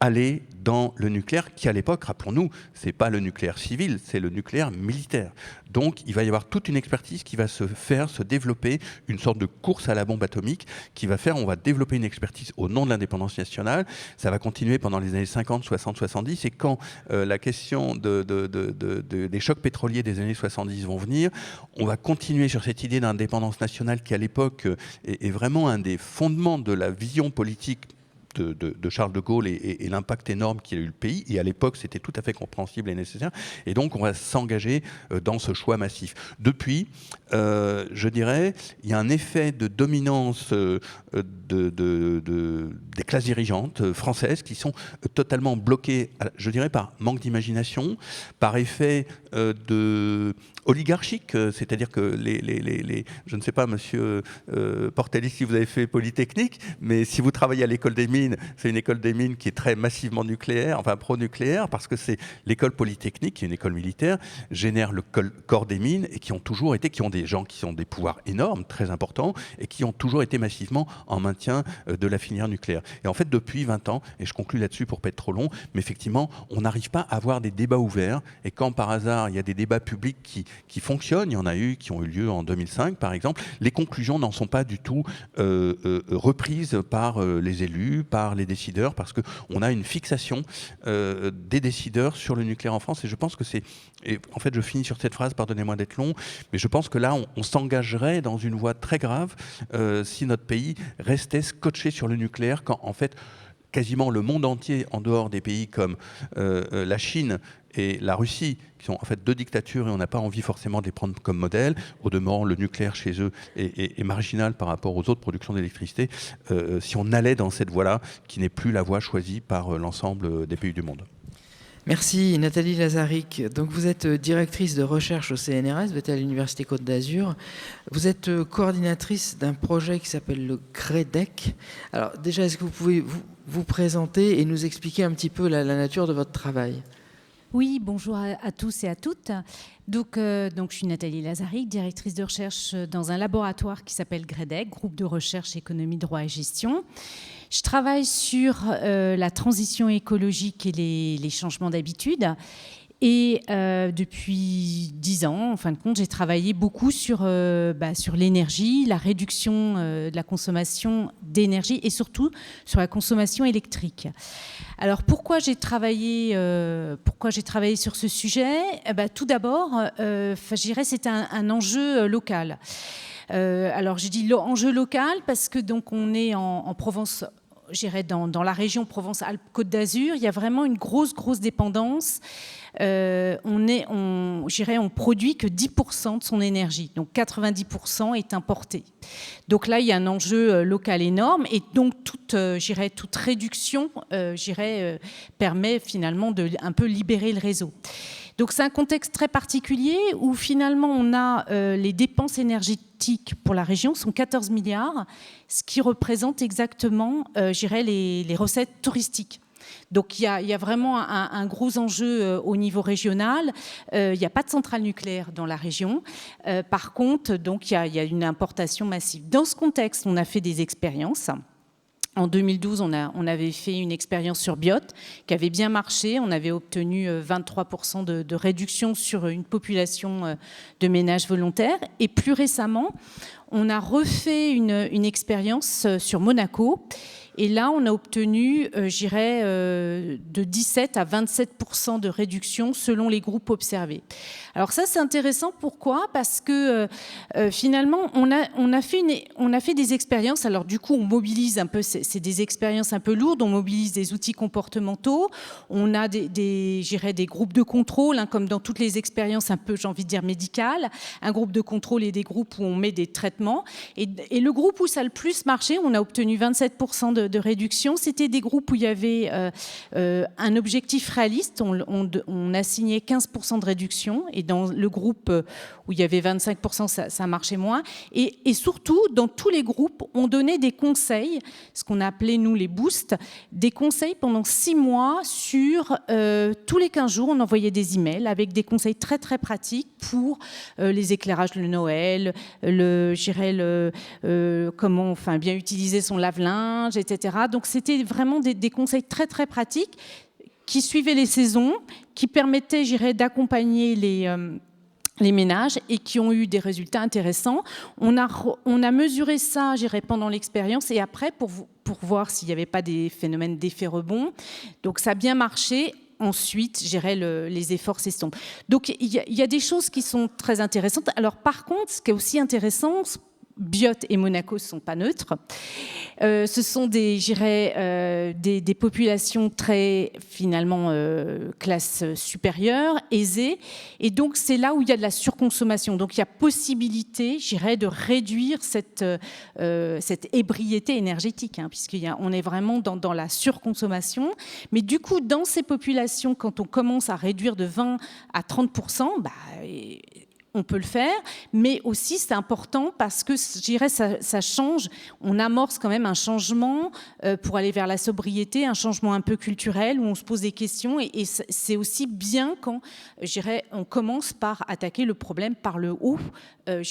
aller dans le nucléaire qui, à l'époque, rappelons-nous, c'est pas le nucléaire civil, c'est le nucléaire militaire. Donc, il va y avoir toute une expertise qui va se développer, une sorte de course à la bombe atomique qui va faire, on va développer une expertise au nom de l'indépendance nationale. Ça va continuer pendant les années 50, 60, 70. Et quand la question des chocs pétroliers des années 70 vont venir, on va continuer sur cette idée d'indépendance nationale qui, à l'époque, est vraiment un des fondements de la vision politique de Charles de Gaulle et l'impact énorme qu'il a eu le pays. Et à l'époque, c'était tout à fait compréhensible et nécessaire. Et donc, on va s'engager dans ce choix massif. Depuis, je dirais, il y a un effet de dominance des classes dirigeantes françaises qui sont totalement bloquées, je dirais, par manque d'imagination, par effet oligarchique, c'est-à-dire que je ne sais pas, monsieur Portelli, si vous avez fait Polytechnique, mais si vous travaillez à l'école des mines, c'est une école des mines qui est très massivement nucléaire, enfin pro-nucléaire, parce que c'est l'école Polytechnique, qui est une école militaire, génère le corps des mines et qui ont des gens qui ont des pouvoirs énormes, très importants, et qui ont toujours été massivement en maintien de la filière nucléaire. Et en fait, depuis 20 ans, et je conclue là-dessus pour ne pas être trop long, mais effectivement, on n'arrive pas à avoir des débats ouverts, et quand par hasard, il y a des débats publics qui fonctionnent, il y en a eu qui ont eu lieu en 2005 par exemple, les conclusions n'en sont pas du tout reprises par les élus, par les décideurs, parce qu'on a une fixation des décideurs sur le nucléaire en France, et je pense que en fait je finis sur cette phrase, pardonnez-moi d'être long, mais je pense que là on s'engagerait dans une voie très grave si notre pays restait scotché sur le nucléaire, quand en fait quasiment le monde entier, en dehors des pays comme la Chine et la Russie, qui sont en fait deux dictatures et on n'a pas envie forcément de les prendre comme modèle. Au demeurant, le nucléaire chez eux est marginal par rapport aux autres productions d'électricité. Si on allait dans cette voie-là, qui n'est plus la voie choisie par l'ensemble des pays du monde. Merci Nathalie Lazaric. Donc vous êtes directrice de recherche au CNRS, vous êtes à l'Université Côte d'Azur. Vous êtes coordinatrice d'un projet qui s'appelle le GREDEC. Alors déjà, est-ce que vous pouvez vous présenter et nous expliquer un petit peu la nature de votre travail ? Oui, bonjour à tous et à toutes. Donc, je suis Nathalie Lazaric, directrice de recherche dans un laboratoire qui s'appelle GREDEC, groupe de recherche économie, droit et gestion. Je travaille sur la transition écologique et les changements d'habitudes. Et depuis 10 ans, en fin de compte, j'ai travaillé beaucoup sur l'énergie, la réduction de la consommation d'énergie et surtout sur la consommation électrique. Alors pourquoi j'ai travaillé sur ce sujet ? Tout d'abord, je dirais c'est un enjeu local. Alors j'ai dit enjeu local parce que donc on est en Provence. J'irais dans la région Provence-Alpes-Côte d'Azur, il y a vraiment une grosse dépendance. On produit que 10% de son énergie, donc 90% est importé. Donc là, il y a un enjeu local énorme, et donc toute réduction, permet finalement de un peu libérer le réseau. Donc c'est un contexte très particulier où finalement on a les dépenses énergétiques pour la région sont 14 milliards, ce qui représente exactement, les recettes touristiques. Donc il y a vraiment un gros enjeu au niveau régional. Il n'y a pas de centrale nucléaire dans la région. Par contre, donc il y a une importation massive. Dans ce contexte, on a fait des expériences. En 2012, on avait fait une expérience sur Biot qui avait bien marché. On avait obtenu 23% de réduction sur une population de ménages volontaires. Et plus récemment, on a refait une expérience sur Monaco. Et là, on a obtenu, de 17 à 27% de réduction selon les groupes observés. Alors ça, c'est intéressant. Pourquoi ? Parce que finalement, on a fait des expériences. Alors du coup, on mobilise un peu. C'est des expériences un peu lourdes. On mobilise des outils comportementaux. On a des groupes de contrôle, hein, comme dans toutes les expériences un peu, j'ai envie de dire, médicales. Un groupe de contrôle et des groupes où on met des traitements. Et le groupe où ça a le plus marché, on a obtenu 27% de réduction. C'était des groupes où il y avait un objectif réaliste. On a signé 15% de réduction. Et dans le groupe où il y avait 25%, ça marchait moins. Et surtout, dans tous les groupes, on donnait des conseils, ce qu'on appelait, nous, les boosts, des conseils pendant 6 mois sur tous les 15 jours, on envoyait des emails avec des conseils très, très pratiques pour les éclairages de Noël, comment bien utiliser son lave-linge, etc. Donc, c'était vraiment des conseils très, très pratiques qui suivaient les saisons, qui permettaient, d'accompagner les ménages et qui ont eu des résultats intéressants. On a mesuré ça, pendant l'expérience et après pour voir s'il n'y avait pas des phénomènes d'effet rebond. Donc, ça a bien marché. Ensuite, les efforts s'estompent. Donc, il y a des choses qui sont très intéressantes. Alors, par contre, ce qui est aussi intéressant, Biot et Monaco ne sont pas neutres. Ce sont des populations très, finalement, classe supérieure, aisée. Et donc, c'est là où il y a de la surconsommation. Donc, il y a possibilité, de réduire cette ébriété énergétique, hein, puisqu'on est vraiment dans la surconsommation. Mais du coup, dans ces populations, quand on commence à réduire de 20 à 30%, on peut le faire, mais aussi c'est important parce que ça change, on amorce quand même un changement pour aller vers la sobriété, un changement un peu culturel où on se pose des questions et c'est aussi bien quand on commence par attaquer le problème par le haut de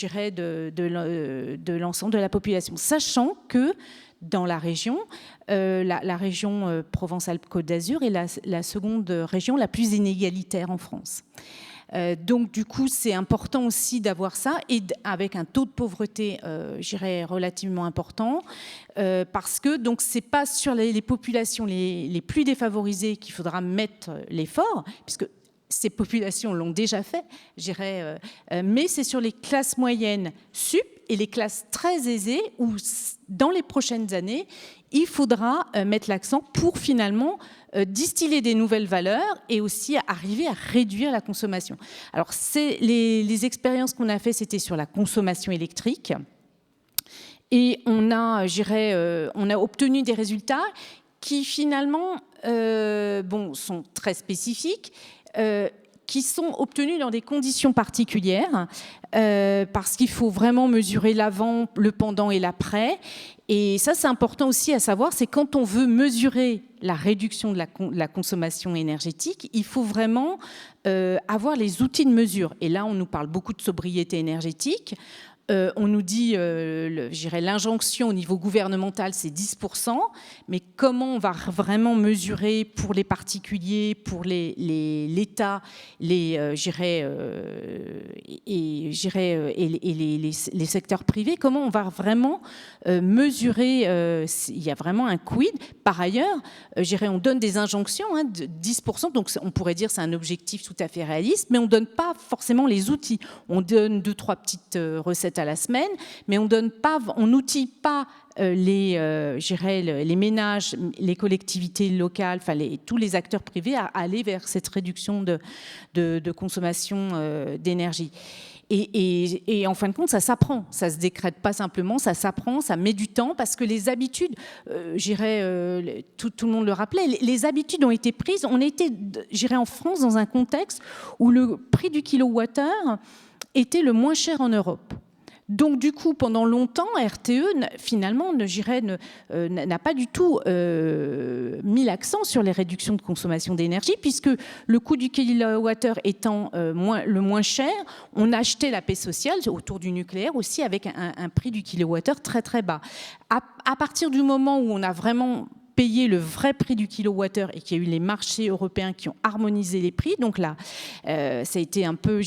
l'ensemble de la population, sachant que dans la région, la région Provence-Alpes-Côte d'Azur est la seconde région la plus inégalitaire en France. Donc du coup c'est important aussi d'avoir ça et avec un taux de pauvreté relativement important parce que donc c'est pas sur les populations les plus défavorisées qu'il faudra mettre l'effort puisque ces populations l'ont déjà fait, mais c'est sur les classes moyennes sup et les classes très aisées où dans les prochaines années il faudra mettre l'accent pour finalement distiller des nouvelles valeurs et aussi arriver à réduire la consommation. Alors, les expériences qu'on a faites, c'était sur la consommation électrique. Et on a obtenu des résultats qui, finalement, sont très spécifiques, qui sont obtenus dans des conditions particulières, parce qu'il faut vraiment mesurer l'avant, le pendant et l'après. Et ça, c'est important aussi à savoir, c'est quand on veut mesurer la réduction de la consommation énergétique, il faut vraiment avoir les outils de mesure. Et là, on nous parle beaucoup de sobriété énergétique. On nous dit, l'injonction au niveau gouvernemental, c'est 10%, mais comment on va vraiment mesurer pour les particuliers, pour l'État, les secteurs privés, comment on va vraiment mesurer, il y a vraiment un quid. Par ailleurs, on donne des injonctions de 10%, donc on pourrait dire que c'est un objectif tout à fait réaliste, mais on ne donne pas forcément les outils. On donne 2-3 petites recettes à la semaine, mais on n'outille pas les ménages, les collectivités locales, tous les acteurs privés à aller vers cette réduction de consommation d'énergie. Et en fin de compte, ça s'apprend. Ça ne se décrète pas simplement, ça s'apprend, ça met du temps parce que les habitudes, tout le monde le rappelait, les habitudes ont été prises. On était, en France, dans un contexte où le prix du kilowattheure était le moins cher en Europe. Donc, du coup, pendant longtemps, RTE, finalement, n'a pas du tout mis l'accent sur les réductions de consommation d'énergie, puisque le coût du kilowattheure étant le moins cher, on achetait la paix sociale autour du nucléaire aussi avec un prix du kilowattheure très, très bas. À partir du moment où on a vraiment payer le vrai prix du kilowattheure et qu'il y a eu les marchés européens qui ont harmonisé les prix. Donc là, ça a été un peu,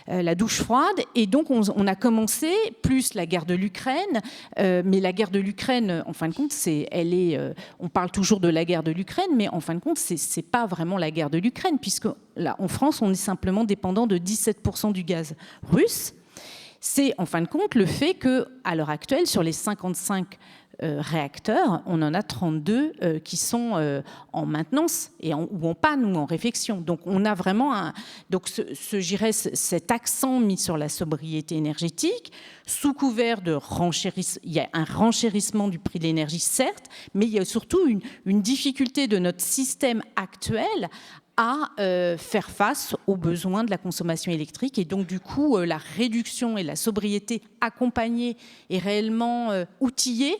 la douche froide. Et donc, on a commencé, plus la guerre de l'Ukraine. Mais la guerre de l'Ukraine, en fin de compte, on parle toujours de la guerre de l'Ukraine, mais en fin de compte, c'est pas vraiment la guerre de l'Ukraine, puisque là, en France, on est simplement dépendant de 17% du gaz russe. C'est, en fin de compte, le fait qu'à l'heure actuelle, sur les 55 réacteurs, on en a 32 qui sont en maintenance ou en panne ou en réfection. Donc on a vraiment cet accent mis sur la sobriété énergétique sous couvert de renchérissement. Il y a un renchérissement du prix de l'énergie, certes, mais il y a surtout une difficulté de notre système actuel à faire face aux besoins de la consommation électrique. Et donc, du coup, la réduction et la sobriété accompagnée et réellement outillée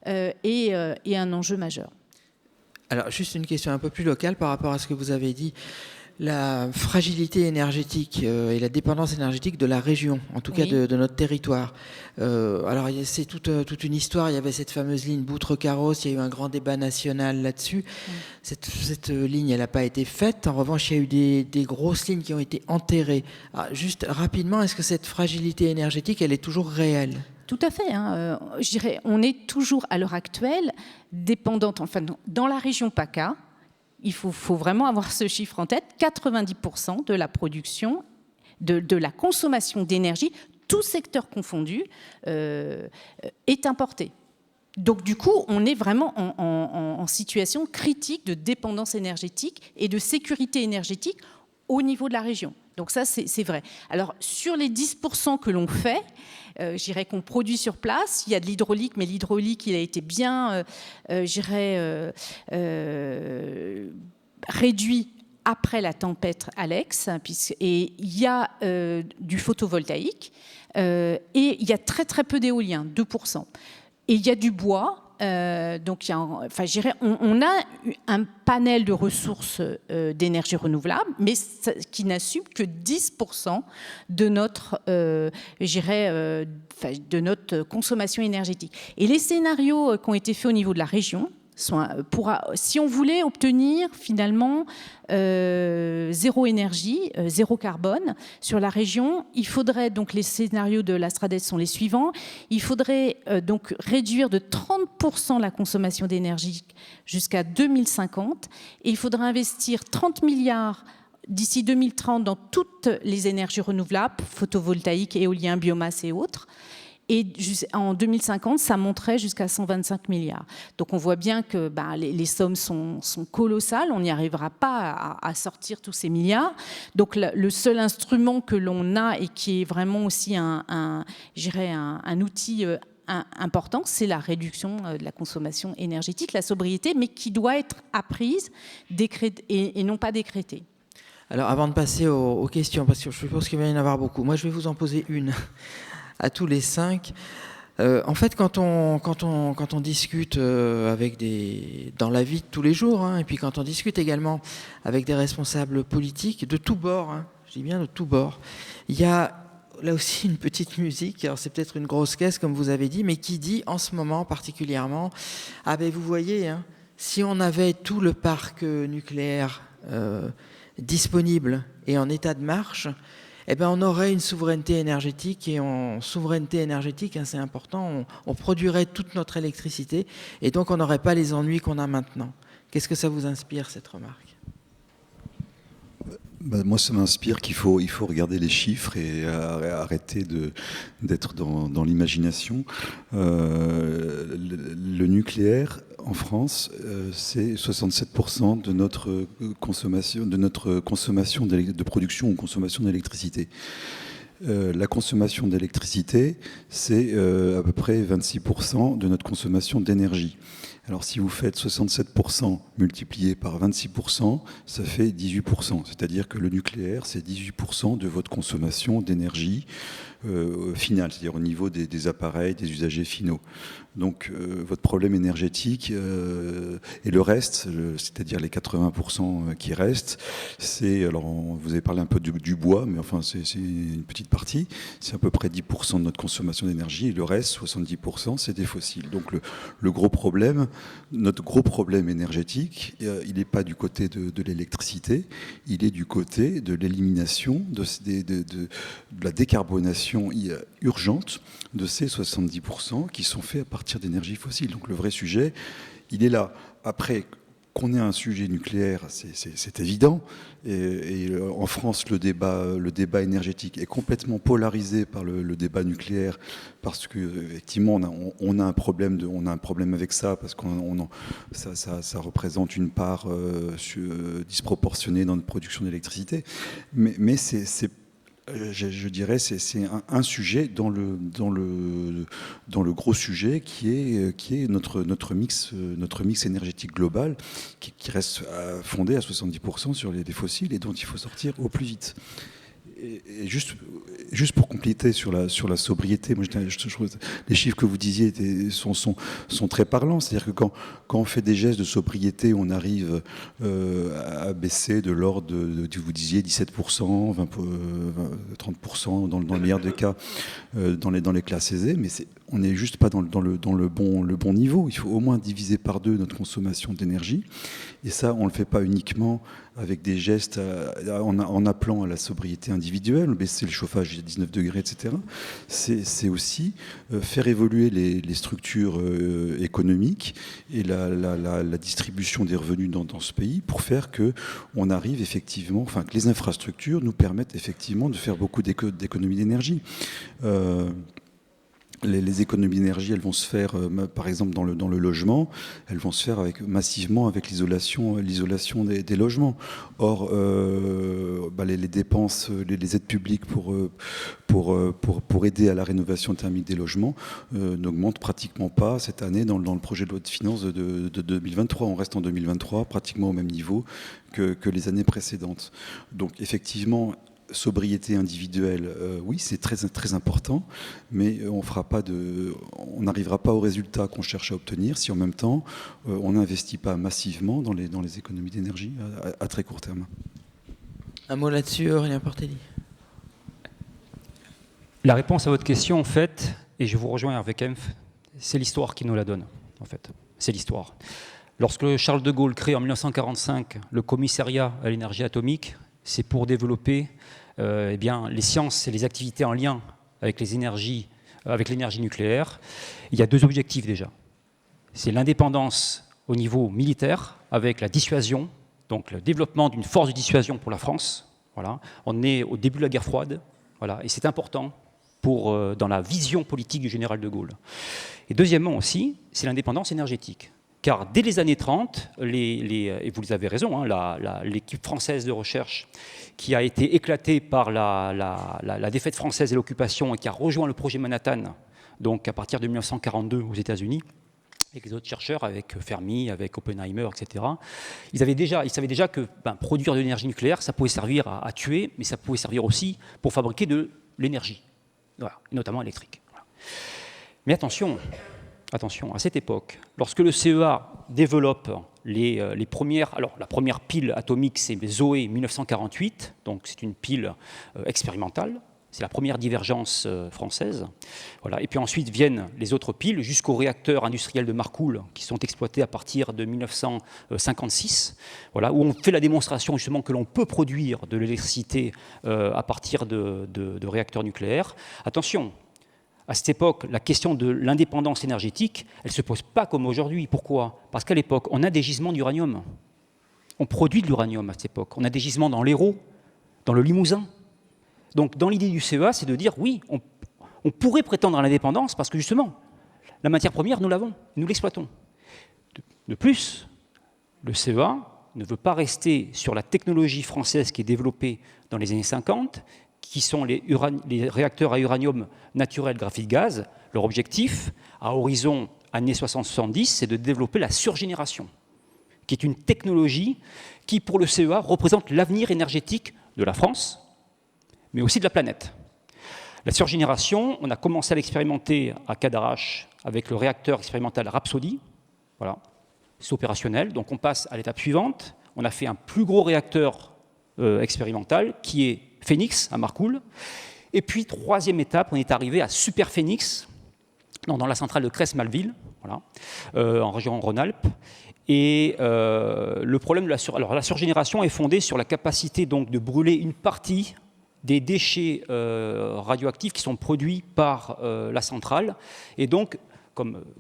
est un enjeu majeur. Alors, juste une question un peu plus locale par rapport à ce que vous avez dit. La fragilité énergétique et la dépendance énergétique de la région, en tout cas de notre territoire. Alors, c'est toute une histoire. Il y avait cette fameuse ligne Boutre-Carros. Il y a eu un grand débat national là-dessus. Cette ligne, elle n'a pas été faite. En revanche, il y a eu des grosses lignes qui ont été enterrées. Alors, juste rapidement, est-ce que cette fragilité énergétique, elle est toujours réelle ? Tout à fait. Je dirais, on est toujours, à l'heure actuelle, dépendante, enfin, dans la région PACA, il faut vraiment avoir ce chiffre en tête, 90% de la production, de la consommation d'énergie, tout secteur confondu, est importé. Donc du coup, on est vraiment en situation critique de dépendance énergétique et de sécurité énergétique au niveau de la région. Donc ça, c'est vrai. Alors sur les 10% que l'on fait, je dirais qu'on produit sur place, il y a de l'hydraulique, mais l'hydraulique, il a été bien, réduit après la tempête Alex, et il y a du photovoltaïque, et il y a très très peu d'éolien, 2%. Et il y a du bois, donc on a un panel de ressources d'énergie renouvelable, mais qui n'assume que 10% de notre, de notre consommation énergétique. Et les scénarios qui ont été faits au niveau de la région, si on voulait obtenir finalement zéro énergie, zéro carbone sur la région, il faudrait, donc les scénarios de l'Astrades sont les suivants, il faudrait donc réduire de 30% la consommation d'énergie jusqu'à 2050, et il faudrait investir 30 milliards d'ici 2030 dans toutes les énergies renouvelables, photovoltaïque, éolien, biomasse et autres. Et en 2050, ça monterait jusqu'à 125 milliards. Donc on voit bien que les sommes sont colossales, on n'y arrivera pas à sortir tous ces milliards. Donc le seul instrument que l'on a et qui est vraiment aussi un outil important, c'est la réduction de la consommation énergétique, la sobriété, mais qui doit être apprise et non pas décrétée. Alors avant de passer aux questions, parce que je pense qu'il va y en avoir beaucoup, moi je vais vous en poser une à tous les 5. En fait, quand on discute dans la vie de tous les jours, et puis quand on discute également avec des responsables politiques de tous bords, je dis bien de tous bords, il y a là aussi une petite musique, alors c'est peut-être une grosse caisse comme vous avez dit, mais qui dit en ce moment particulièrement, vous voyez, si on avait tout le parc nucléaire disponible et en état de marche, on aurait une souveraineté énergétique, et en souveraineté énergétique, c'est important, on produirait toute notre électricité, et donc on n'aurait pas les ennuis qu'on a maintenant. Qu'est-ce que ça vous inspire, cette remarque ? Moi, ça m'inspire qu'il faut regarder les chiffres et arrêter d'être dans l'imagination. Le nucléaire, en France, c'est 67% de notre consommation, de production ou consommation d'électricité. La consommation d'électricité, c'est à peu près 26% de notre consommation d'énergie. Alors si vous faites 67% multiplié par 26%, ça fait 18%. C'est-à-dire que le nucléaire, c'est 18% de votre consommation d'énergie finale, c'est-à-dire au niveau des appareils, des usagers finaux. Donc votre problème énergétique et le reste, c'est-à-dire les 80% qui restent, vous avez parlé un peu du bois, mais enfin c'est une petite partie, c'est à peu près 10% de notre consommation d'énergie, et le reste, 70%, c'est des fossiles. Donc notre gros problème énergétique, il n'est pas du côté de l'électricité, il est du côté de l'élimination, de la décarbonation urgente de ces 70% qui sont faits à partir d'énergie fossile. Donc le vrai sujet, il est là. Après, qu'on ait un sujet nucléaire, c'est évident. Et en France, le débat énergétique est complètement polarisé par le débat nucléaire, parce qu'effectivement, on a un problème avec ça, parce que ça représente une part disproportionnée dans notre production d'électricité. Mais je dirais c'est un sujet dans le gros sujet qui est notre mix énergétique global qui reste fondé à 70% sur les fossiles, et dont il faut sortir au plus vite. Et juste pour compléter sur la sobriété, moi je trouve les chiffres que vous disiez sont très parlants. C'est-à-dire que quand on fait des gestes de sobriété, on arrive à baisser de l'ordre de, vous disiez, 17%, 30% dans le meilleur des cas dans les classes aisées, mais on n'est juste pas dans le bon niveau. Il faut au moins diviser par 2 notre consommation d'énergie. Et ça, on ne le fait pas uniquement avec des gestes en appelant à la sobriété individuelle, baisser le chauffage à 19 degrés, etc. C'est aussi faire évoluer les structures économiques et la distribution des revenus dans ce pays pour faire qu'on arrive effectivement, enfin que les infrastructures nous permettent effectivement de faire beaucoup d'économies d'énergie. Les économies d'énergie, elles vont se faire, par exemple, dans le logement, elles vont se faire massivement avec l'isolation des logements. Or, les dépenses, les aides publiques pour aider à la rénovation thermique des logements n'augmentent pratiquement pas cette année dans le projet de loi de finances de 2023. On reste en 2023 pratiquement au même niveau que les années précédentes. Donc, effectivement, sobriété individuelle, oui, c'est très, très important, mais on n'arrivera pas au résultat qu'on cherche à obtenir si en même temps on n'investit pas massivement dans les économies d'énergie à très court terme. Un mot là-dessus, Aurélien Portelli. La réponse à votre question, en fait, et je vous rejoins avec Kempf, c'est l'histoire qui nous la donne, en fait. C'est l'histoire. Lorsque Charles de Gaulle crée en 1945 le commissariat à l'énergie atomique, c'est pour développer les sciences et les activités en lien avec l'énergie nucléaire. Il y a 2 objectifs déjà. C'est l'indépendance au niveau militaire avec la dissuasion, donc le développement d'une force de dissuasion pour la France. Voilà. On est au début de la guerre froide, voilà, et c'est important dans la vision politique du général de Gaulle. Et deuxièmement aussi, c'est l'indépendance énergétique. Car dès les années 30, et vous avez raison, hein, l'équipe française de recherche qui a été éclatée par la défaite française et l'occupation et qui a rejoint le projet Manhattan, donc à partir de 1942 aux États-Unis, avec les autres chercheurs, avec Fermi, avec Oppenheimer, etc. Ils savaient déjà que produire de l'énergie nucléaire, ça pouvait servir à tuer, mais ça pouvait servir aussi pour fabriquer de l'énergie, voilà, notamment électrique. Voilà. Mais attention, à cette époque, lorsque le CEA développe les premières... Alors, la première pile atomique, c'est Zoé 1948, donc c'est une pile expérimentale. C'est la première divergence française. Voilà. Et puis ensuite viennent les autres piles jusqu'aux réacteurs industriels de Marcoule qui sont exploités à partir de 1956, voilà, où on fait la démonstration justement que l'on peut produire de l'électricité à partir de réacteurs nucléaires. Attention, à cette époque, la question de l'indépendance énergétique, elle ne se pose pas comme aujourd'hui. Pourquoi ? Parce qu'à l'époque, on a des gisements d'uranium. On produit de l'uranium à cette époque. On a des gisements dans l'Hérault, dans le Limousin. Donc, dans l'idée du CEA, c'est de dire, oui, on pourrait prétendre à l'indépendance parce que, justement, la matière première, nous l'avons, nous l'exploitons. De plus, le CEA ne veut pas rester sur la technologie française qui est développée dans les années 50, qui sont les réacteurs à uranium naturel graphite-gaz. Leur objectif, à horizon années 60-70, c'est de développer la surgénération, qui est une technologie qui, pour le CEA, représente l'avenir énergétique de la France, mais aussi de la planète. La surgénération, on a commencé à l'expérimenter à Cadarache avec le réacteur expérimental Rhapsody. Voilà, c'est opérationnel. Donc on passe à l'étape suivante. On a fait un plus gros réacteur expérimental qui est Phénix à Marcoule. Et puis, 3e étape, on est arrivé à Super Phénix, dans la centrale de Crest-Malville, voilà, en région Rhône-Alpes. Et le problème de la surgénération est fondée sur la capacité donc, de brûler une partie des déchets radioactifs qui sont produits par la centrale. Et donc,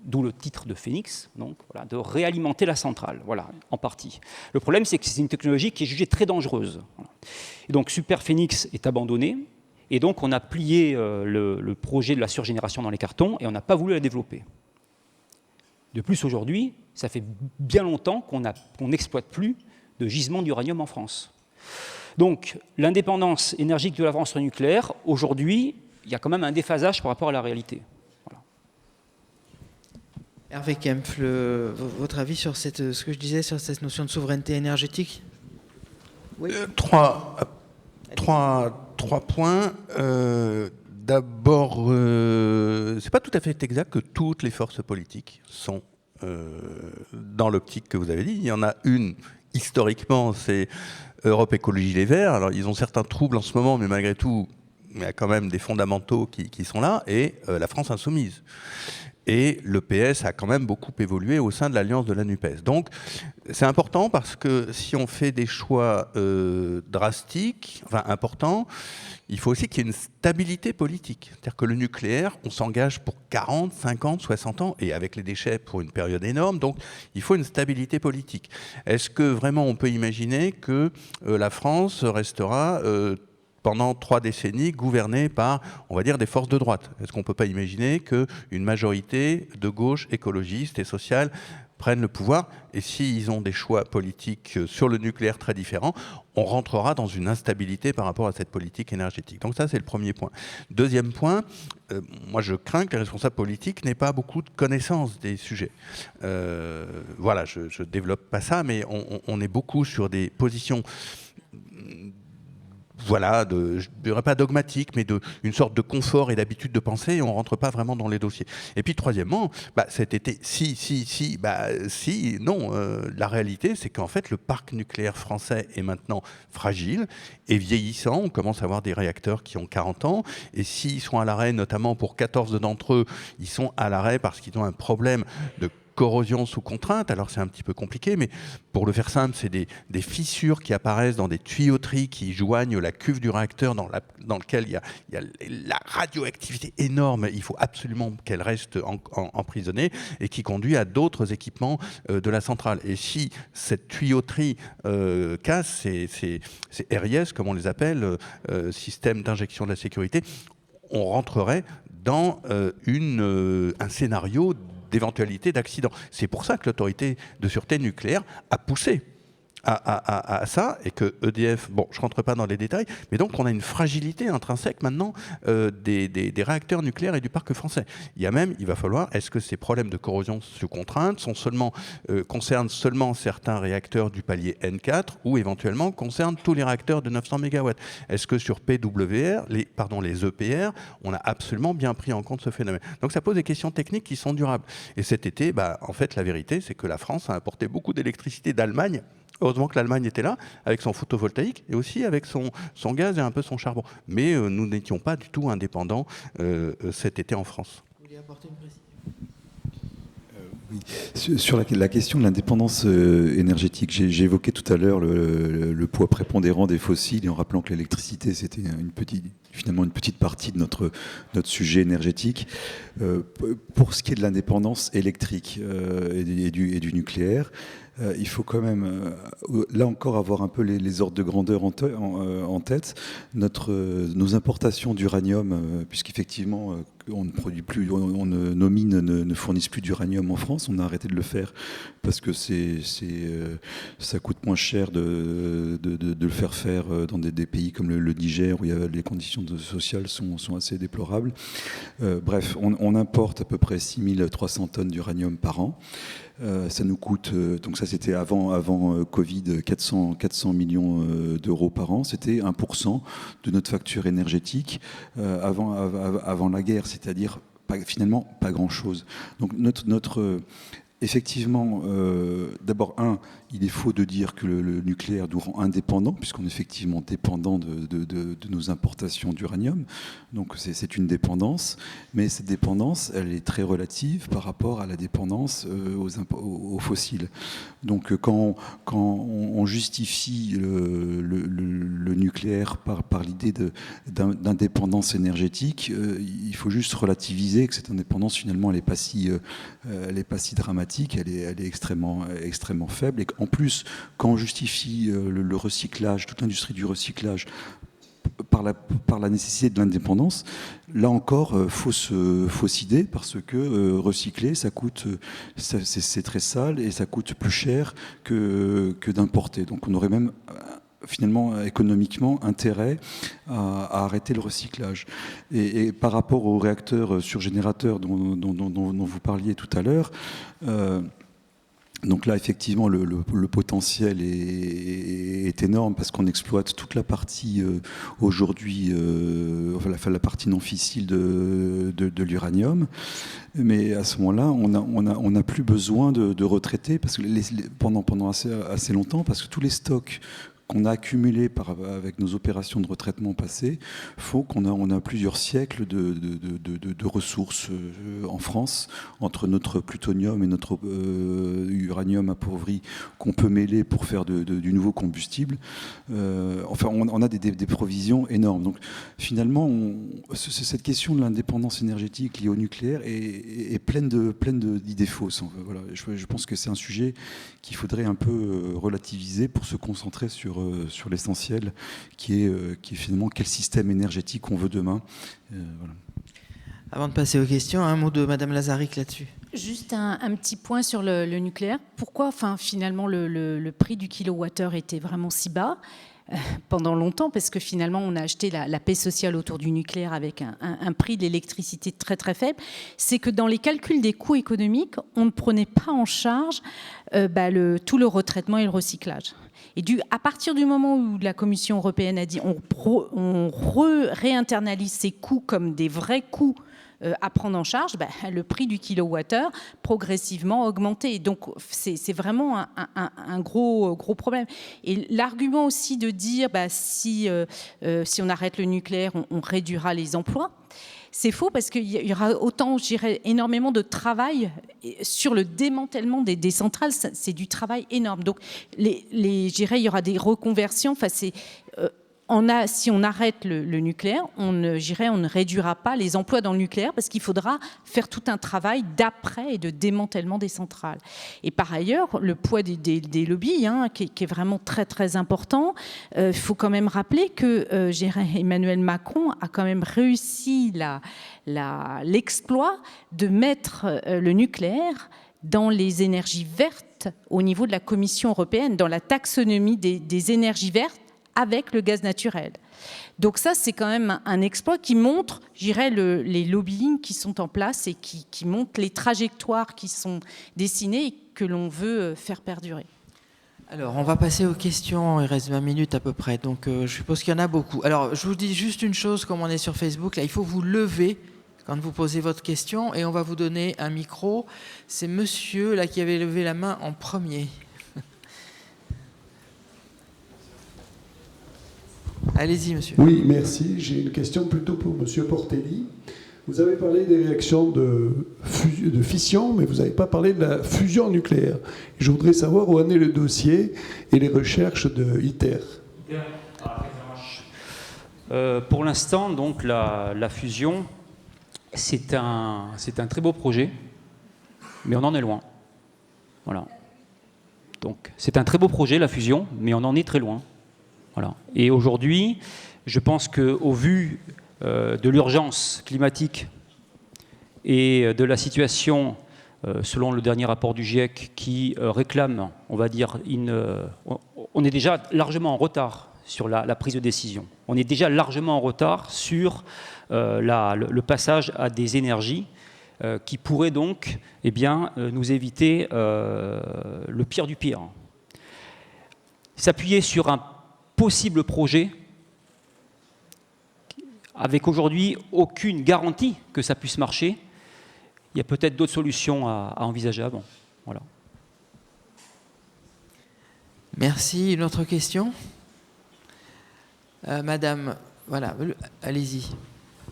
d'où le titre de Phénix, donc, voilà, de réalimenter la centrale, voilà, en partie. Le problème, c'est que c'est une technologie qui est jugée très dangereuse. Voilà. Et donc, Super Phénix est abandonné, et donc on a plié le projet de la surgénération dans les cartons, et on n'a pas voulu la développer. De plus, aujourd'hui, ça fait bien longtemps qu'on n'exploite plus de gisements d'uranium en France. Donc, l'indépendance énergétique de la France nucléaire, aujourd'hui, il y a quand même un déphasage par rapport à la réalité. Hervé Kempf, votre avis sur ce que je disais sur cette notion de souveraineté énergétique ? Oui. Trois points. D'abord, c'est pas tout à fait exact que toutes les forces politiques sont dans l'optique que vous avez dit. Il y en a une, historiquement, c'est Europe Écologie Les Verts. Alors, ils ont certains troubles en ce moment, mais malgré tout, il y a quand même des fondamentaux qui sont là, et la France insoumise. Et le PS a quand même beaucoup évolué au sein de l'alliance de la NUPES. Donc, c'est important parce que si on fait des choix drastiques, enfin importants, il faut aussi qu'il y ait une stabilité politique. C'est-à-dire que le nucléaire, on s'engage pour 40, 50, 60 ans, et avec les déchets pour une période énorme, donc il faut une stabilité politique. Est-ce que vraiment on peut imaginer que la France restera pendant 3 décennies gouvernée par, on va dire, des forces de droite? Est-ce qu'on ne peut pas imaginer qu'une majorité de gauche écologiste et sociale prennent le pouvoir? Et s'ils ont des choix politiques sur le nucléaire très différents, on rentrera dans une instabilité par rapport à cette politique énergétique. Donc ça, c'est le premier point. Deuxième point, moi je crains que les responsables politiques n'aient pas beaucoup de connaissances des sujets. Voilà, je ne développe pas ça, mais on est beaucoup sur des positions... Voilà, je ne dirais pas dogmatique, mais une sorte de confort et d'habitude de penser, et on ne rentre pas vraiment dans les dossiers. Et puis troisièmement, cet été, non. La réalité, c'est qu'en fait, le parc nucléaire français est maintenant fragile et vieillissant. On commence à avoir des réacteurs qui ont 40 ans, et s'ils sont à l'arrêt, notamment pour 14 d'entre eux, ils sont à l'arrêt parce qu'ils ont un problème de corrosion sous contrainte. Alors c'est un petit peu compliqué, mais pour le faire simple, c'est des fissures qui apparaissent dans des tuyauteries qui joignent la cuve du réacteur dans lequel il y a la radioactivité énorme. Il faut absolument qu'elle reste emprisonnée, et qui conduit à d'autres équipements de la centrale. Et si cette tuyauterie casse, c'est RIS, comme on les appelle, système d'injection de la sécurité, on rentrerait dans un scénario d'éventualité d'accident. C'est pour ça que l'autorité de sûreté nucléaire a poussé à ça, et que EDF, bon, je ne rentre pas dans les détails, mais donc on a une fragilité intrinsèque maintenant des réacteurs nucléaires et du parc français. Il va falloir, est-ce que ces problèmes de corrosion sous contrainte concernent seulement certains réacteurs du palier N4, ou éventuellement concernent tous les réacteurs de 900 MW? Est-ce que sur PWR, les EPR, on a absolument bien pris en compte ce phénomène? Donc ça pose des questions techniques qui sont durables. Et cet été, en fait, la vérité, c'est que la France a importé beaucoup d'électricité d'Allemagne. Heureusement que l'Allemagne était là, avec son photovoltaïque, et aussi avec son gaz et un peu son charbon. Mais nous n'étions pas du tout indépendants cet été en France. Vous voulez apporter une précision ? Oui. Sur la question de l'indépendance énergétique, j'ai évoqué tout à l'heure le poids prépondérant des fossiles, et en rappelant que l'électricité, c'était finalement une petite partie de notre sujet énergétique. Pour ce qui est de l'indépendance électrique et du nucléaire, il faut quand même, là encore, avoir un peu les ordres de grandeur en tête. Nos importations d'uranium, puisqu'effectivement, on ne produit plus, nos mines ne fournissent plus d'uranium en France. On a arrêté de le faire parce que ça coûte moins cher de le faire dans des pays comme le Niger, où les conditions sociales sont assez déplorables. Bref, on importe à peu près 6300 tonnes d'uranium par an. Ça nous coûte, donc ça c'était avant Covid, 400 millions d'euros par an. C'était 1% de notre facture énergétique avant la guerre, c'est-à-dire finalement pas grand-chose. Donc effectivement, d'abord, il est faux de dire que le nucléaire nous rend indépendants, puisqu'on est effectivement dépendant de nos importations d'uranium. Donc c'est une dépendance, mais cette dépendance, elle est très relative par rapport à la dépendance aux fossiles. Donc quand on justifie le nucléaire par l'idée d'indépendance énergétique, il faut juste relativiser que cette indépendance, finalement, elle n'est pas si dramatique, elle est extrêmement faible. Et en plus, quand on justifie le recyclage, toute l'industrie du recyclage, par la nécessité de l'indépendance, là encore, faut s'idée, parce que recycler, ça coûte, c'est très sale, et ça coûte plus cher que d'importer. Donc on aurait même finalement économiquement intérêt à arrêter le recyclage. Et par rapport aux réacteurs surgénérateurs dont vous parliez tout à l'heure, donc là, effectivement, le potentiel est énorme, parce qu'on exploite toute la partie aujourd'hui, la partie non fissile de l'uranium. Mais à ce moment-là, on n'a plus besoin de retraiter pendant assez longtemps, parce que tous les stocks qu'on a accumulées avec nos opérations de retraitement passées font qu'on a plusieurs siècles de ressources en France, entre notre plutonium et notre uranium appauvri qu'on peut mêler pour faire du nouveau combustible. Enfin, on a des provisions énormes. Donc finalement, cette question de l'indépendance énergétique liée au nucléaire est pleine d'idées fausses. Voilà. Je pense que c'est un sujet qu'il faudrait un peu relativiser pour se concentrer sur l'essentiel, qui est finalement quel système énergétique on veut demain. Voilà. Avant de passer aux questions, un mot de Madame Lazaric là-dessus. Juste un petit point sur le nucléaire. Pourquoi finalement le prix du kilowattheure était vraiment si bas pendant longtemps? Parce que finalement on a acheté la paix sociale autour du nucléaire avec un prix de l'électricité très très faible. C'est que dans les calculs des coûts économiques, on ne prenait pas en charge tout le retraitement et le recyclage. Et à partir du moment où la Commission européenne a dit on réinternalise ces coûts comme des vrais coûts à prendre en charge, le prix du kilowattheure progressivement augmenté. Donc c'est vraiment un gros problème. Et l'argument aussi de dire si on arrête le nucléaire, on réduira les emplois, c'est faux, parce qu'il y aura autant, je dirais, énormément de travail sur le démantèlement des centrales. C'est du travail énorme. Donc, je dirais, il y aura des reconversions. Enfin, si on arrête le nucléaire, on ne réduira pas les emplois dans le nucléaire, parce qu'il faudra faire tout un travail d'après et de démantèlement des centrales. Et par ailleurs, le poids des lobbies, qui est vraiment très très important. Il faut quand même rappeler que Emmanuel Macron a quand même réussi l'exploit de mettre le nucléaire dans les énergies vertes au niveau de la Commission européenne, dans la taxonomie des énergies vertes, avec le gaz naturel. Donc ça, c'est quand même un exploit qui montre, je dirais, les lobbying qui sont en place et qui montrent les trajectoires qui sont dessinées et que l'on veut faire perdurer. Alors, on va passer aux questions. Il reste 20 minutes à peu près, donc je suppose qu'il y en a beaucoup. Alors, je vous dis juste une chose, comme on est sur Facebook, là, il faut vous lever quand vous posez votre question et on va vous donner un micro. C'est monsieur là qui avait levé la main en premier. Allez-y, monsieur. Oui, merci. J'ai une question plutôt pour monsieur Portelli. Vous avez parlé des réactions de fission, mais vous n'avez pas parlé de la fusion nucléaire. Je voudrais savoir où en est le dossier et les recherches de ITER. Pour l'instant, donc, la fusion, c'est un très beau projet, mais on en est loin. Voilà. Donc, c'est un très beau projet, la fusion, mais on en est très loin. Voilà. Et aujourd'hui, je pense qu'au vu de l'urgence climatique et de la situation, selon le dernier rapport du GIEC, qui réclame, on va dire, on est déjà largement en retard sur la prise de décision. On est déjà largement en retard sur le passage à des énergies qui pourraient donc nous éviter le pire du pire. S'appuyer sur un possible projet avec aujourd'hui aucune garantie que ça puisse marcher, il y a peut-être d'autres solutions à envisager avant. Voilà. Merci. Une autre question, madame, voilà, allez-y.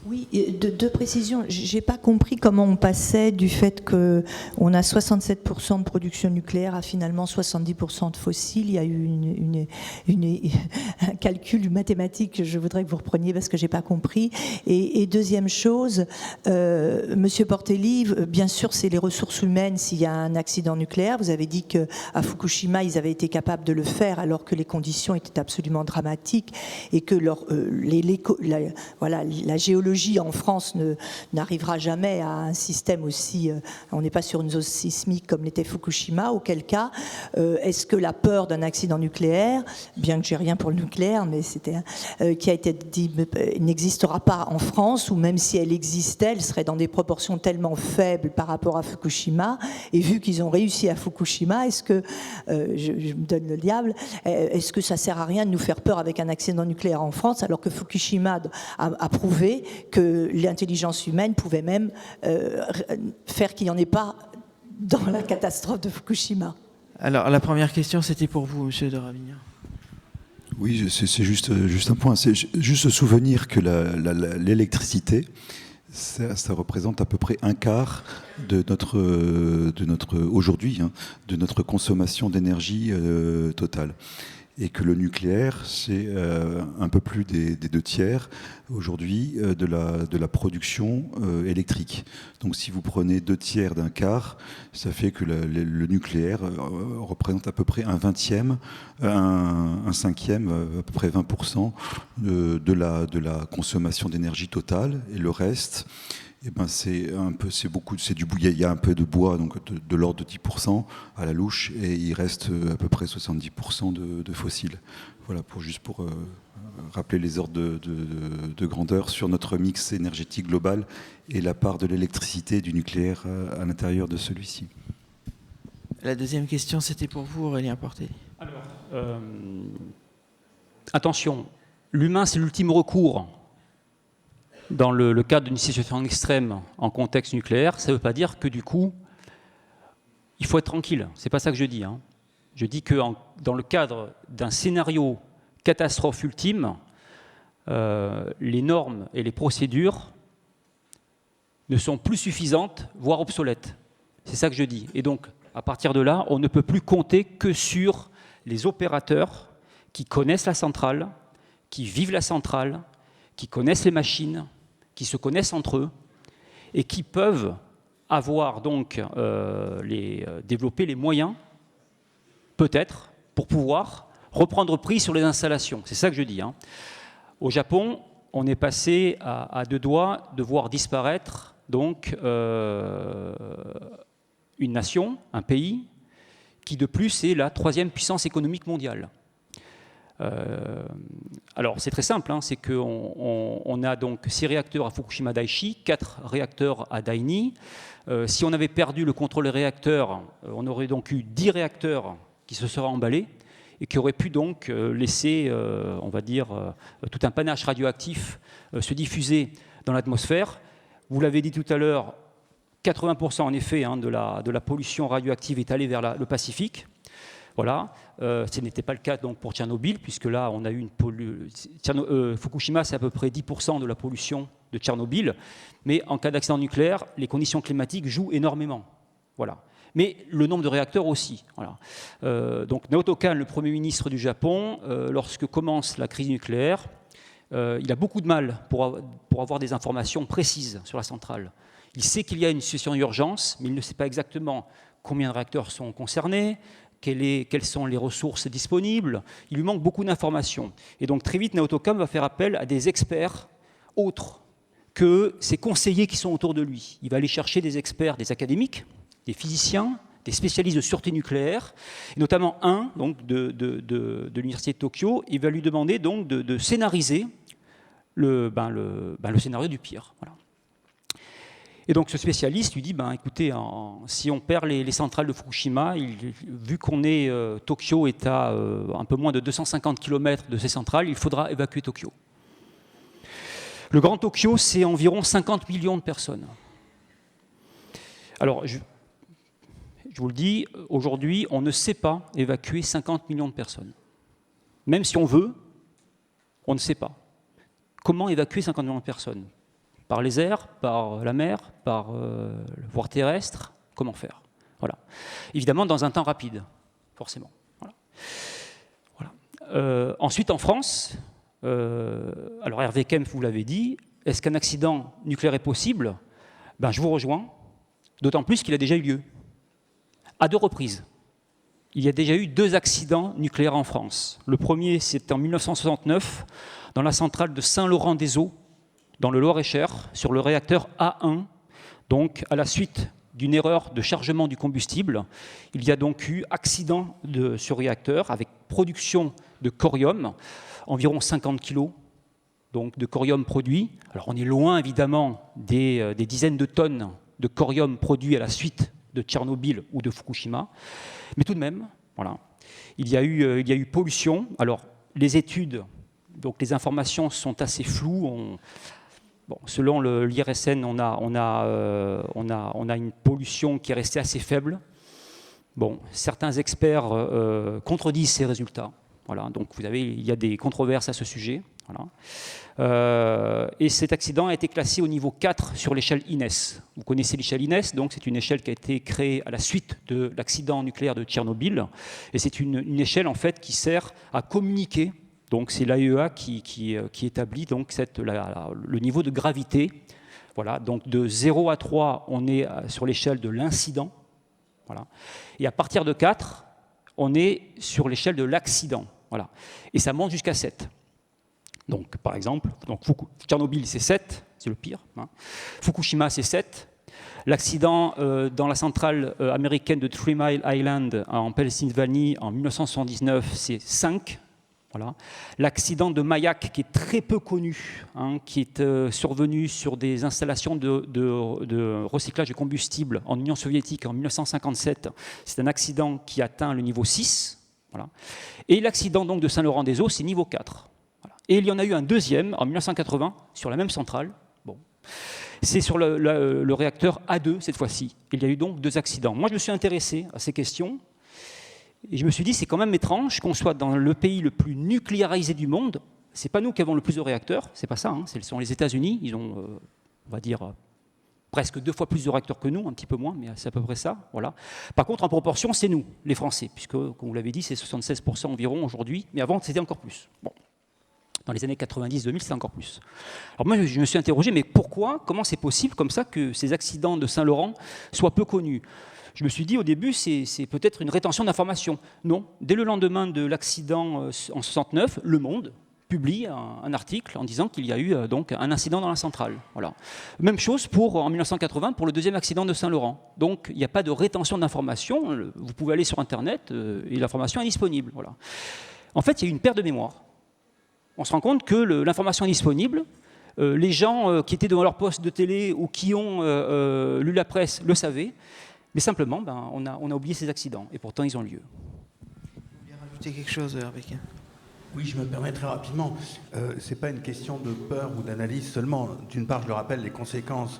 Oui, deux précisions. J'ai pas compris comment on passait du fait qu'on a 67% de production nucléaire à finalement 70% de fossiles. Il y a eu un calcul mathématique que je voudrais que vous repreniez parce que j'ai pas compris. Et deuxième chose, monsieur Portelli, bien sûr, c'est les ressources humaines s'il y a un accident nucléaire. Vous avez dit qu'à Fukushima, ils avaient été capables de le faire alors que les conditions étaient absolument dramatiques et que la géologie en France n'arrivera jamais à un système aussi... on n'est pas sur une zone sismique comme l'était Fukushima, auquel cas, est-ce que la peur d'un accident nucléaire, bien que j'ai rien pour le nucléaire, mais c'était qui a été dit, n'existera pas en France, ou même si elle existait, elle serait dans des proportions tellement faibles par rapport à Fukushima, et vu qu'ils ont réussi à Fukushima, est-ce que, je me donne le diable, est-ce que ça sert à rien de nous faire peur avec un accident nucléaire en France, alors que Fukushima a prouvé que l'intelligence humaine pouvait même faire qu'il n'y en ait pas dans la catastrophe de Fukushima. Alors, la première question, c'était pour vous, monsieur de Ravignan. Oui, c'est juste un point. C'est juste se souvenir que l'électricité, ça représente à peu près un quart de notre aujourd'hui, hein, de notre consommation d'énergie totale. Et que le nucléaire, c'est un peu plus des 2/3 aujourd'hui de la production électrique. Donc si vous prenez 2/3 d'un quart, ça fait que le nucléaire représente à peu près un 20e, un 5e, à peu près 20% de la consommation d'énergie totale. Et le reste, eh ben il y a un peu de bois, donc de l'ordre de 10% à la louche, et il reste à peu près 70% de fossiles. Voilà, pour rappeler les ordres de grandeur sur notre mix énergétique global et la part de l'électricité et du nucléaire à l'intérieur de celui-ci. La deuxième question, c'était pour vous, Aurélien Portelli. Alors, attention, l'humain, c'est l'ultime recours. Dans le cadre d'une situation extrême en contexte nucléaire, ça ne veut pas dire que du coup, il faut être tranquille. Ce n'est pas ça que je dis. Hein. Je dis que dans le cadre d'un scénario catastrophe ultime, les normes et les procédures ne sont plus suffisantes, voire obsolètes. C'est ça que je dis. Et donc, à partir de là, on ne peut plus compter que sur les opérateurs qui connaissent la centrale, qui vivent la centrale, qui connaissent les machines, qui se connaissent entre eux et qui peuvent avoir donc développer les moyens, peut-être, pour pouvoir reprendre prise sur les installations. C'est ça que je dis. Hein. Au Japon, on est passé à 2 doigts de voir disparaître donc une nation, un pays, qui de plus est la 3e puissance économique mondiale. Alors c'est très simple, hein, c'est qu'on a donc 6 réacteurs à Fukushima Daiichi, 4 réacteurs à Daini. Si on avait perdu le contrôle des réacteurs, on aurait donc eu 10 réacteurs qui se seraient emballés et qui auraient pu donc laisser, on va dire, tout un panache radioactif se diffuser dans l'atmosphère. Vous l'avez dit tout à l'heure, 80% en effet hein, de la pollution radioactive est allée vers le Pacifique. Voilà, ce n'était pas le cas donc pour Tchernobyl, puisque là, on a eu Fukushima, c'est à peu près 10% de la pollution de Tchernobyl. Mais en cas d'accident nucléaire, les conditions climatiques jouent énormément. Voilà. Mais le nombre de réacteurs aussi. Voilà. Donc Naoto Kan, le Premier ministre du Japon, lorsque commence la crise nucléaire, il a beaucoup de mal pour avoir des informations précises sur la centrale. Il sait qu'il y a une situation d'urgence, mais il ne sait pas exactement combien de réacteurs sont concernés, quelles sont les ressources disponibles. Il lui manque beaucoup d'informations. Et donc très vite, Naoto Kan va faire appel à des experts autres que ses conseillers qui sont autour de lui. Il va aller chercher des experts, des académiques, des physiciens, des spécialistes de sûreté nucléaire, et notamment un donc, de l'université de Tokyo. Il va lui demander donc de scénariser le scénario du pire. Voilà. Et donc ce spécialiste lui dit, écoutez, si on perd les centrales de Fukushima, vu qu'on est, Tokyo est à un peu moins de 250 km de ces centrales, il faudra évacuer Tokyo. Le Grand Tokyo, c'est environ 50 millions de personnes. Alors, je vous le dis, aujourd'hui, on ne sait pas évacuer 50 millions de personnes. Même si on veut, on ne sait pas. Comment évacuer 50 millions de personnes ? Par les airs, par la mer, par voie terrestre, comment faire ? Voilà. Évidemment, dans un temps rapide, forcément. Voilà. Voilà. Ensuite, en France, alors Hervé Kempf, vous l'avez dit, est-ce qu'un accident nucléaire est possible ? Je vous rejoins, d'autant plus qu'il a déjà eu lieu, à 2 reprises. Il y a déjà eu 2 accidents nucléaires en France. Le premier, c'était en 1969, dans la centrale de Saint-Laurent-des-Eaux, dans le Loir-et-Cher, sur le réacteur A1. Donc, à la suite d'une erreur de chargement du combustible, il y a donc eu accident de ce réacteur avec production de corium, environ 50 kg donc, de corium produit. Alors, on est loin, évidemment, des dizaines de tonnes de corium produit à la suite de Tchernobyl ou de Fukushima. Mais tout de même, voilà, il y a eu pollution. Alors, les études, donc les informations sont assez floues. Selon l'IRSN, on a une pollution qui est restée assez faible. Certains experts contredisent ces résultats. Voilà, donc il y a des controverses à ce sujet. Voilà. Et cet accident a été classé au niveau 4 sur l'échelle INES. Vous connaissez l'échelle INES, donc c'est une échelle qui a été créée à la suite de l'accident nucléaire de Tchernobyl. Et c'est une échelle en fait qui sert à communiquer. Donc c'est l'AEA qui établit donc le niveau de gravité. Voilà, donc de 0 à 3, on est sur l'échelle de l'incident. Voilà. Et à partir de 4, on est sur l'échelle de l'accident. Voilà. Et ça monte jusqu'à 7. Donc, par exemple, Tchernobyl, c'est 7, c'est le pire. Hein. Fukushima, c'est 7. L'accident dans la centrale américaine de 3 Mile Island en Pennsylvanie en 1979, c'est 5. Voilà. L'accident de Mayak, qui est très peu connu, hein, qui est survenu sur des installations de recyclage de combustible en Union soviétique en 1957, c'est un accident qui atteint le niveau 6. Voilà. Et l'accident donc de Saint-Laurent-des-Eaux, c'est niveau 4. Voilà. Et il y en a eu un deuxième en 1980 sur la même centrale. Bon. C'est sur le réacteur A2 cette fois-ci. Il y a eu donc 2 accidents. Moi, je me suis intéressé à ces questions et je me suis dit, c'est quand même étrange qu'on soit dans le pays le plus nucléarisé du monde. C'est pas nous qui avons le plus de réacteurs, c'est pas ça. Hein. Ce sont les États-Unis. Ils ont, on va dire, presque 2 fois plus de réacteurs que nous, un petit peu moins, mais c'est à peu près ça. Voilà. Par contre, en proportion, c'est nous, les Français, puisque, comme vous l'avez dit, c'est 76% environ aujourd'hui, mais avant, c'était encore plus. Bon. Dans les années 90-2000, c'était encore plus. Alors moi, je me suis interrogé, mais pourquoi, comment c'est possible comme ça que ces accidents de Saint-Laurent soient peu connus ? Je me suis dit au début, c'est peut-être une rétention d'informations. Non, dès le lendemain de l'accident en 69, Le Monde publie un article en disant qu'il y a eu donc un incident dans la centrale. Voilà. Même chose en 1980 pour le deuxième accident de Saint-Laurent. Donc il n'y a pas de rétention d'informations. Vous pouvez aller sur Internet et l'information est disponible. Voilà. En fait, il y a eu une perte de mémoire. On se rend compte que l'information est disponible. Les gens qui étaient devant leur poste de télé ou qui ont lu la presse le savaient. Mais simplement, on a oublié ces accidents. Et pourtant, ils ont lieu. Vous voulez rajouter quelque chose, Hervé? Oui, je me permets très rapidement. Ce n'est pas une question de peur ou d'analyse seulement. D'une part, je le rappelle, les conséquences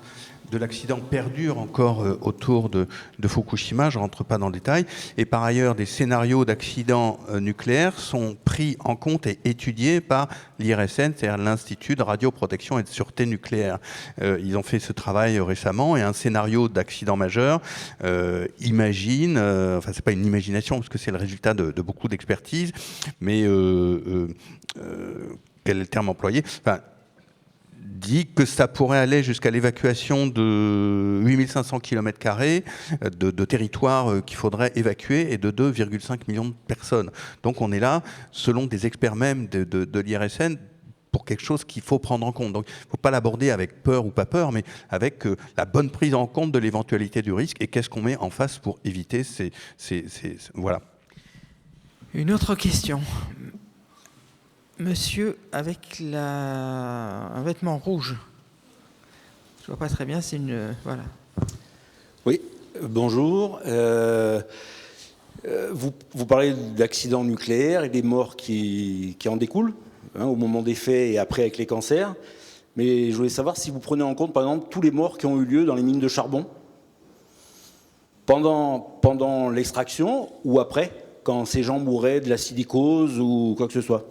de l'accident perdurent encore autour de Fukushima, je ne rentre pas dans le détail. Et par ailleurs, des scénarios d'accidents nucléaires sont pris en compte et étudiés par l'IRSN, c'est-à-dire l'Institut de radioprotection et de sûreté nucléaire. Ils ont fait ce travail récemment et un scénario d'accident majeur imagine, enfin c'est pas une imagination parce que c'est le résultat de beaucoup d'expertises, mais quel est le terme employé, enfin, dit que ça pourrait aller jusqu'à l'évacuation de 8500 km² de territoire qu'il faudrait évacuer et de 2,5 millions de personnes. Donc on est là, selon des experts même de l'IRSN, pour quelque chose qu'il faut prendre en compte. Donc il ne faut pas l'aborder avec peur ou pas peur, mais avec la bonne prise en compte de l'éventualité du risque et qu'est-ce qu'on met en face pour éviter voilà. Une autre question. Monsieur avec un vêtement rouge. Je vois pas très bien, c'est une... Voilà. Oui, bonjour. Vous parlez d'accidents nucléaires et des morts qui en découlent, hein, au moment des faits et après avec les cancers. Mais je voulais savoir si vous prenez en compte, par exemple, tous les morts qui ont eu lieu dans les mines de charbon, pendant l'extraction ou après, quand ces gens mouraient de la silicose ou quoi que ce soit.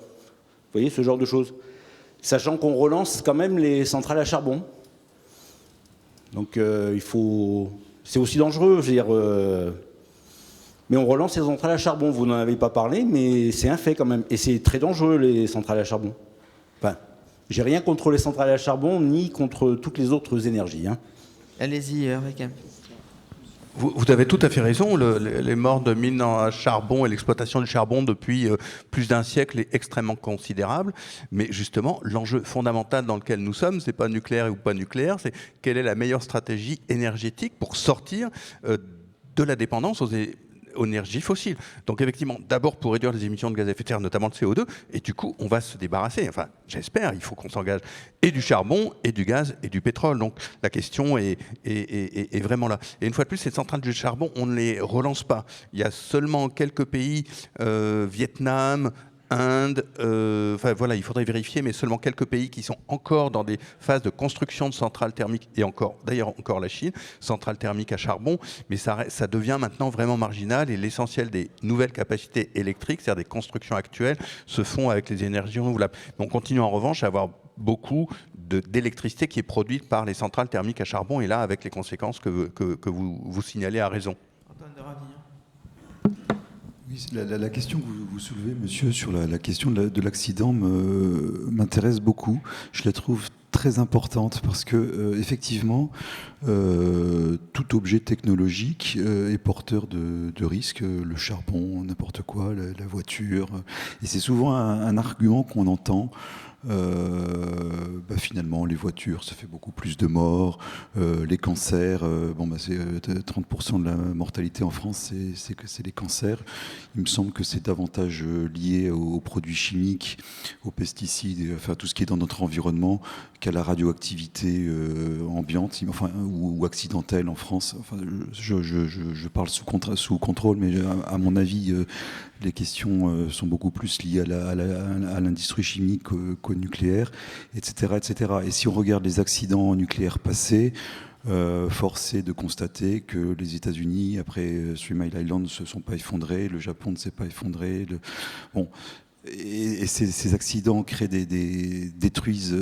Vous voyez, ce genre de choses. Sachant qu'on relance quand même les centrales à charbon. Donc c'est aussi dangereux, je veux dire. Mais on relance les centrales à charbon. Vous n'en avez pas parlé, mais c'est un fait quand même. Et c'est très dangereux, les centrales à charbon. Enfin, j'ai rien contre les centrales à charbon, ni contre toutes les autres énergies. Hein. Allez-y, avec Vous avez tout à fait raison. Les morts de mines à charbon et l'exploitation du charbon depuis plus d'un siècle est extrêmement considérable. Mais justement, l'enjeu fondamental dans lequel nous sommes, c'est pas nucléaire ou pas nucléaire, c'est quelle est la meilleure stratégie énergétique pour sortir de la dépendance aux énergies fossiles. Donc effectivement, d'abord pour réduire les émissions de gaz à effet de serre, notamment le CO2, et du coup, on va se débarrasser, enfin, j'espère, il faut qu'on s'engage, et du charbon, et du gaz, et du pétrole. Donc la question est vraiment là. Et une fois de plus, ces centrales de charbon, on ne les relance pas. Il y a seulement quelques pays, Vietnam, Inde, voilà, il faudrait vérifier, mais seulement quelques pays qui sont encore dans des phases de construction de centrales thermiques, et d'ailleurs encore la Chine, centrales thermiques à charbon, mais ça devient maintenant vraiment marginal, et l'essentiel des nouvelles capacités électriques, c'est-à-dire des constructions actuelles, se font avec les énergies renouvelables. On continue en revanche à avoir beaucoup d'électricité qui est produite par les centrales thermiques à charbon, et là avec les conséquences que vous signalez à raison. Antoine de Ravignan. Oui, la question que vous soulevez, monsieur, sur la question de l'accident m'intéresse beaucoup. Je la trouve très importante parce que, effectivement, tout objet technologique est porteur de risques. Le charbon, n'importe quoi, la voiture. Et c'est souvent un argument qu'on entend. Finalement, les voitures, ça fait beaucoup plus de morts. Les cancers, c'est 30% de la mortalité en France, c'est les cancers. Il me semble que c'est davantage lié aux produits chimiques, aux pesticides, enfin tout ce qui est dans notre environnement, qu'à la radioactivité ambiante, ou accidentelle en France. Enfin, je parle sous contrôle, mais à mon avis, les questions sont beaucoup plus liées à l'industrie chimique qu'au nucléaire, etc., etc. Et si on regarde les accidents nucléaires passés, force est de constater que les États-Unis, après Three Mile Island, ne se sont pas effondrés, le Japon ne s'est pas effondré. Et ces accidents détruisent,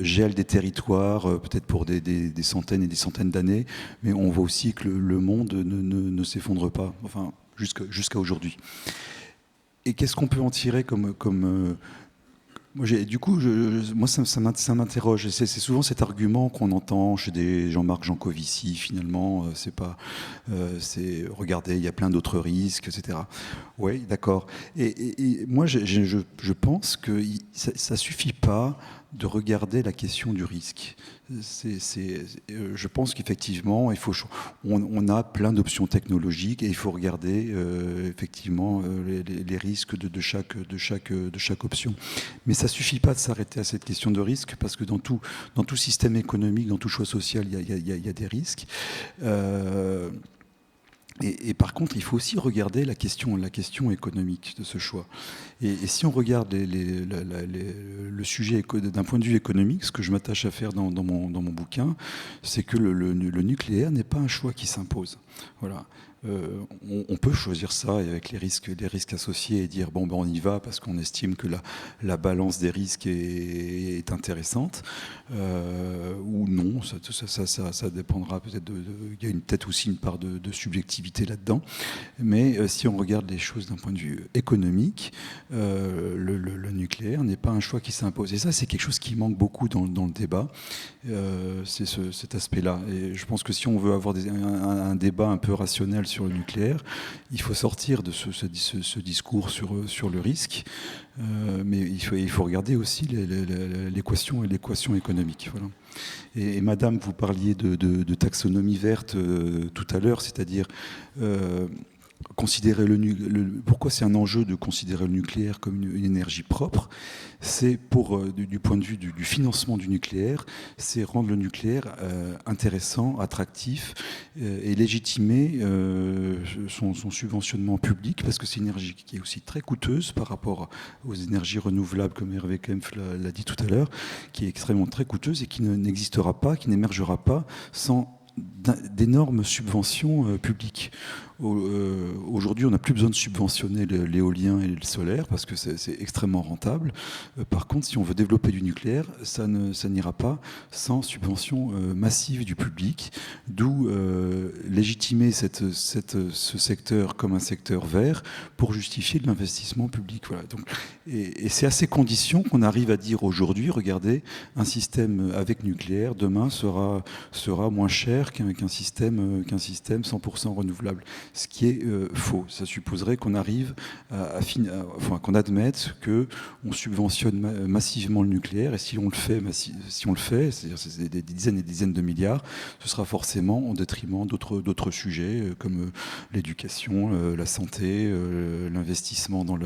gèlent des territoires, peut-être pour des centaines et des centaines d'années, mais on voit aussi que le monde ne s'effondre pas, enfin, jusqu'à aujourd'hui. Et qu'est-ce qu'on peut en tirer comme moi, ça m'interroge. C'est souvent cet argument qu'on entend chez des Jean-Marc Jancovici. Finalement, c'est regardez, il y a plein d'autres risques, etc. Oui, d'accord. Et moi, je pense que ça suffit pas de regarder la question du risque. Je pense qu'effectivement, on a plein d'options technologiques et il faut regarder effectivement les risques de chaque option. Mais ça suffit pas de s'arrêter à cette question de risque, parce que dans tout système économique, dans tout choix social, il y a des risques. Et par contre, il faut aussi regarder la question économique de ce choix. Et si on regarde le sujet d'un point de vue économique, ce que je m'attache à faire dans mon bouquin, c'est que le nucléaire n'est pas un choix qui s'impose. Voilà. On peut choisir ça avec les risques associés et dire on y va parce qu'on estime que la balance des risques est intéressante, ou non, ça dépendra peut-être il y a peut-être aussi une part de subjectivité là-dedans, mais si on regarde les choses d'un point de vue économique, le nucléaire n'est pas un choix qui s'impose, et ça c'est quelque chose qui manque beaucoup dans le débat, c'est cet aspect-là, et je pense que si on veut avoir un débat un peu rationnel sur le nucléaire, il faut sortir de ce discours sur le risque, mais il faut regarder aussi l'équation économique. Voilà. Et madame, vous parliez de taxonomie verte tout à l'heure, c'est-à-dire considérer pourquoi c'est un enjeu de considérer le nucléaire comme une énergie propre, c'est du point de vue du financement du nucléaire, c'est rendre le nucléaire intéressant, attractif et légitimer son subventionnement public, parce que c'est une énergie qui est aussi très coûteuse par rapport aux énergies renouvelables, comme Hervé Kempf l'a dit tout à l'heure, qui est extrêmement très coûteuse et qui n'existera pas, qui n'émergera pas sans d'énormes subventions publiques. Aujourd'hui, on n'a plus besoin de subventionner l'éolien et le solaire parce que c'est extrêmement rentable. Par contre, si on veut développer du nucléaire, ça n'ira pas sans subvention massive du public, d'où légitimer ce secteur comme un secteur vert pour justifier de l'investissement public. Voilà. Donc, et c'est à ces conditions qu'on arrive à dire aujourd'hui, regardez, un système avec nucléaire demain sera moins cher qu'un système 100% renouvelable. Ce qui est faux. Ça supposerait qu'on arrive qu'on admette qu'on subventionne massivement le nucléaire, et si on le fait, c'est-à-dire c'est des dizaines et des dizaines de milliards, ce sera forcément au détriment d'autres sujets comme l'éducation, la santé, l'investissement dans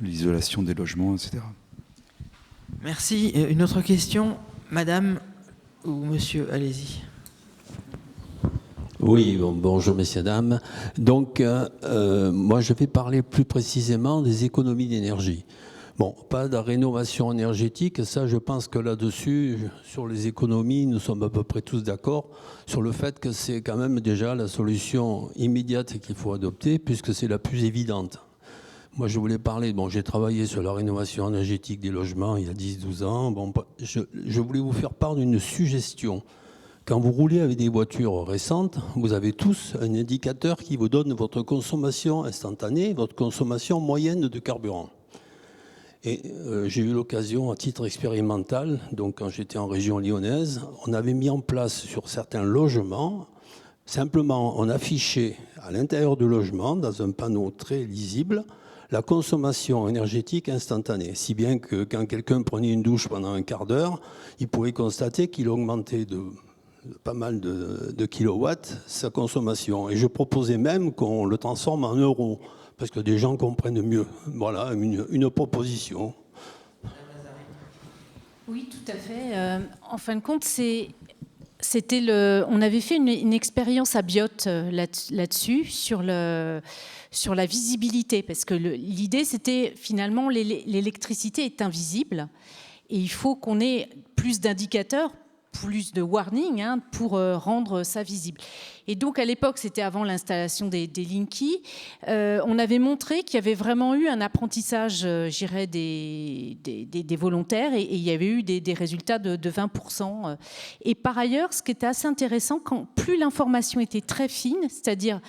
l'isolation des logements, etc. Merci. Une autre question, madame ou monsieur, allez-y. Oui, bonjour messieurs, dames. Donc, moi je vais parler plus précisément des économies d'énergie. Bon, pas de rénovation énergétique, ça je pense que là-dessus, sur les économies, nous sommes à peu près tous d'accord sur le fait que c'est quand même déjà la solution immédiate qu'il faut adopter puisque c'est la plus évidente. Moi je voulais parler, bon j'ai travaillé sur la rénovation énergétique des logements il y a 10-12 ans, bon, je voulais vous faire part d'une suggestion. Quand vous roulez avec des voitures récentes, vous avez tous un indicateur qui vous donne votre consommation instantanée, votre consommation moyenne de carburant. Et j'ai eu l'occasion, à titre expérimental, donc quand j'étais en région lyonnaise, on avait mis en place sur certains logements, simplement on affichait à l'intérieur du logement, dans un panneau très lisible, la consommation énergétique instantanée. Si bien que quand quelqu'un prenait une douche pendant un quart d'heure, il pouvait constater qu'il augmentait de pas mal de kilowatts sa consommation. Et je proposais même qu'on le transforme en euros, parce que des gens comprennent mieux. Voilà, une proposition. Oui, tout à fait. En fin de compte, on avait fait une expérience à Biot là-dessus, sur la visibilité, parce que l'idée, c'était finalement l'électricité est invisible, et il faut qu'on ait plus d'indicateurs, plus de warning pour rendre ça visible. Et donc à l'époque, c'était avant l'installation des Linky, on avait montré qu'il y avait vraiment eu un apprentissage, j'irais, des volontaires, et il y avait eu des résultats de 20%. Et par ailleurs, ce qui était assez intéressant, plus l'information était très fine, c'est-à-dire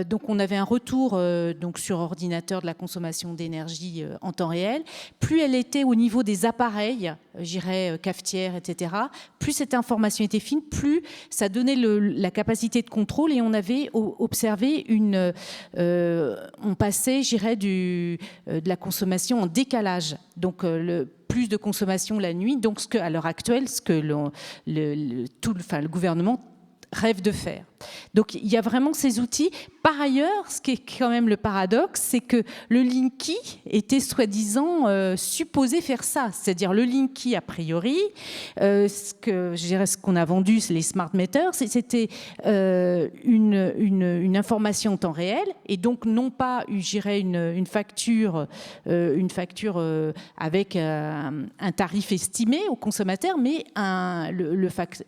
donc on avait un retour donc sur ordinateur de la consommation d'énergie en temps réel, plus elle était au niveau des appareils, j'irais cafetières, etc., plus cette information était fine, plus ça donnait la capacité de contrôle, et on avait observé on passait, j'irais, de la consommation en décalage. Donc plus de consommation la nuit. Donc à l'heure actuelle, ce que le gouvernement rêve de faire. Donc il y a vraiment ces outils. Par ailleurs, ce qui est quand même le paradoxe, c'est que le Linky était soi-disant supposé faire ça. C'est-à-dire le Linky, a priori, ce qu'on a vendu, c'est les smart meters, c'était une information en temps réel, et donc non pas, je dirais, une facture avec un tarif estimé au consommateur, mais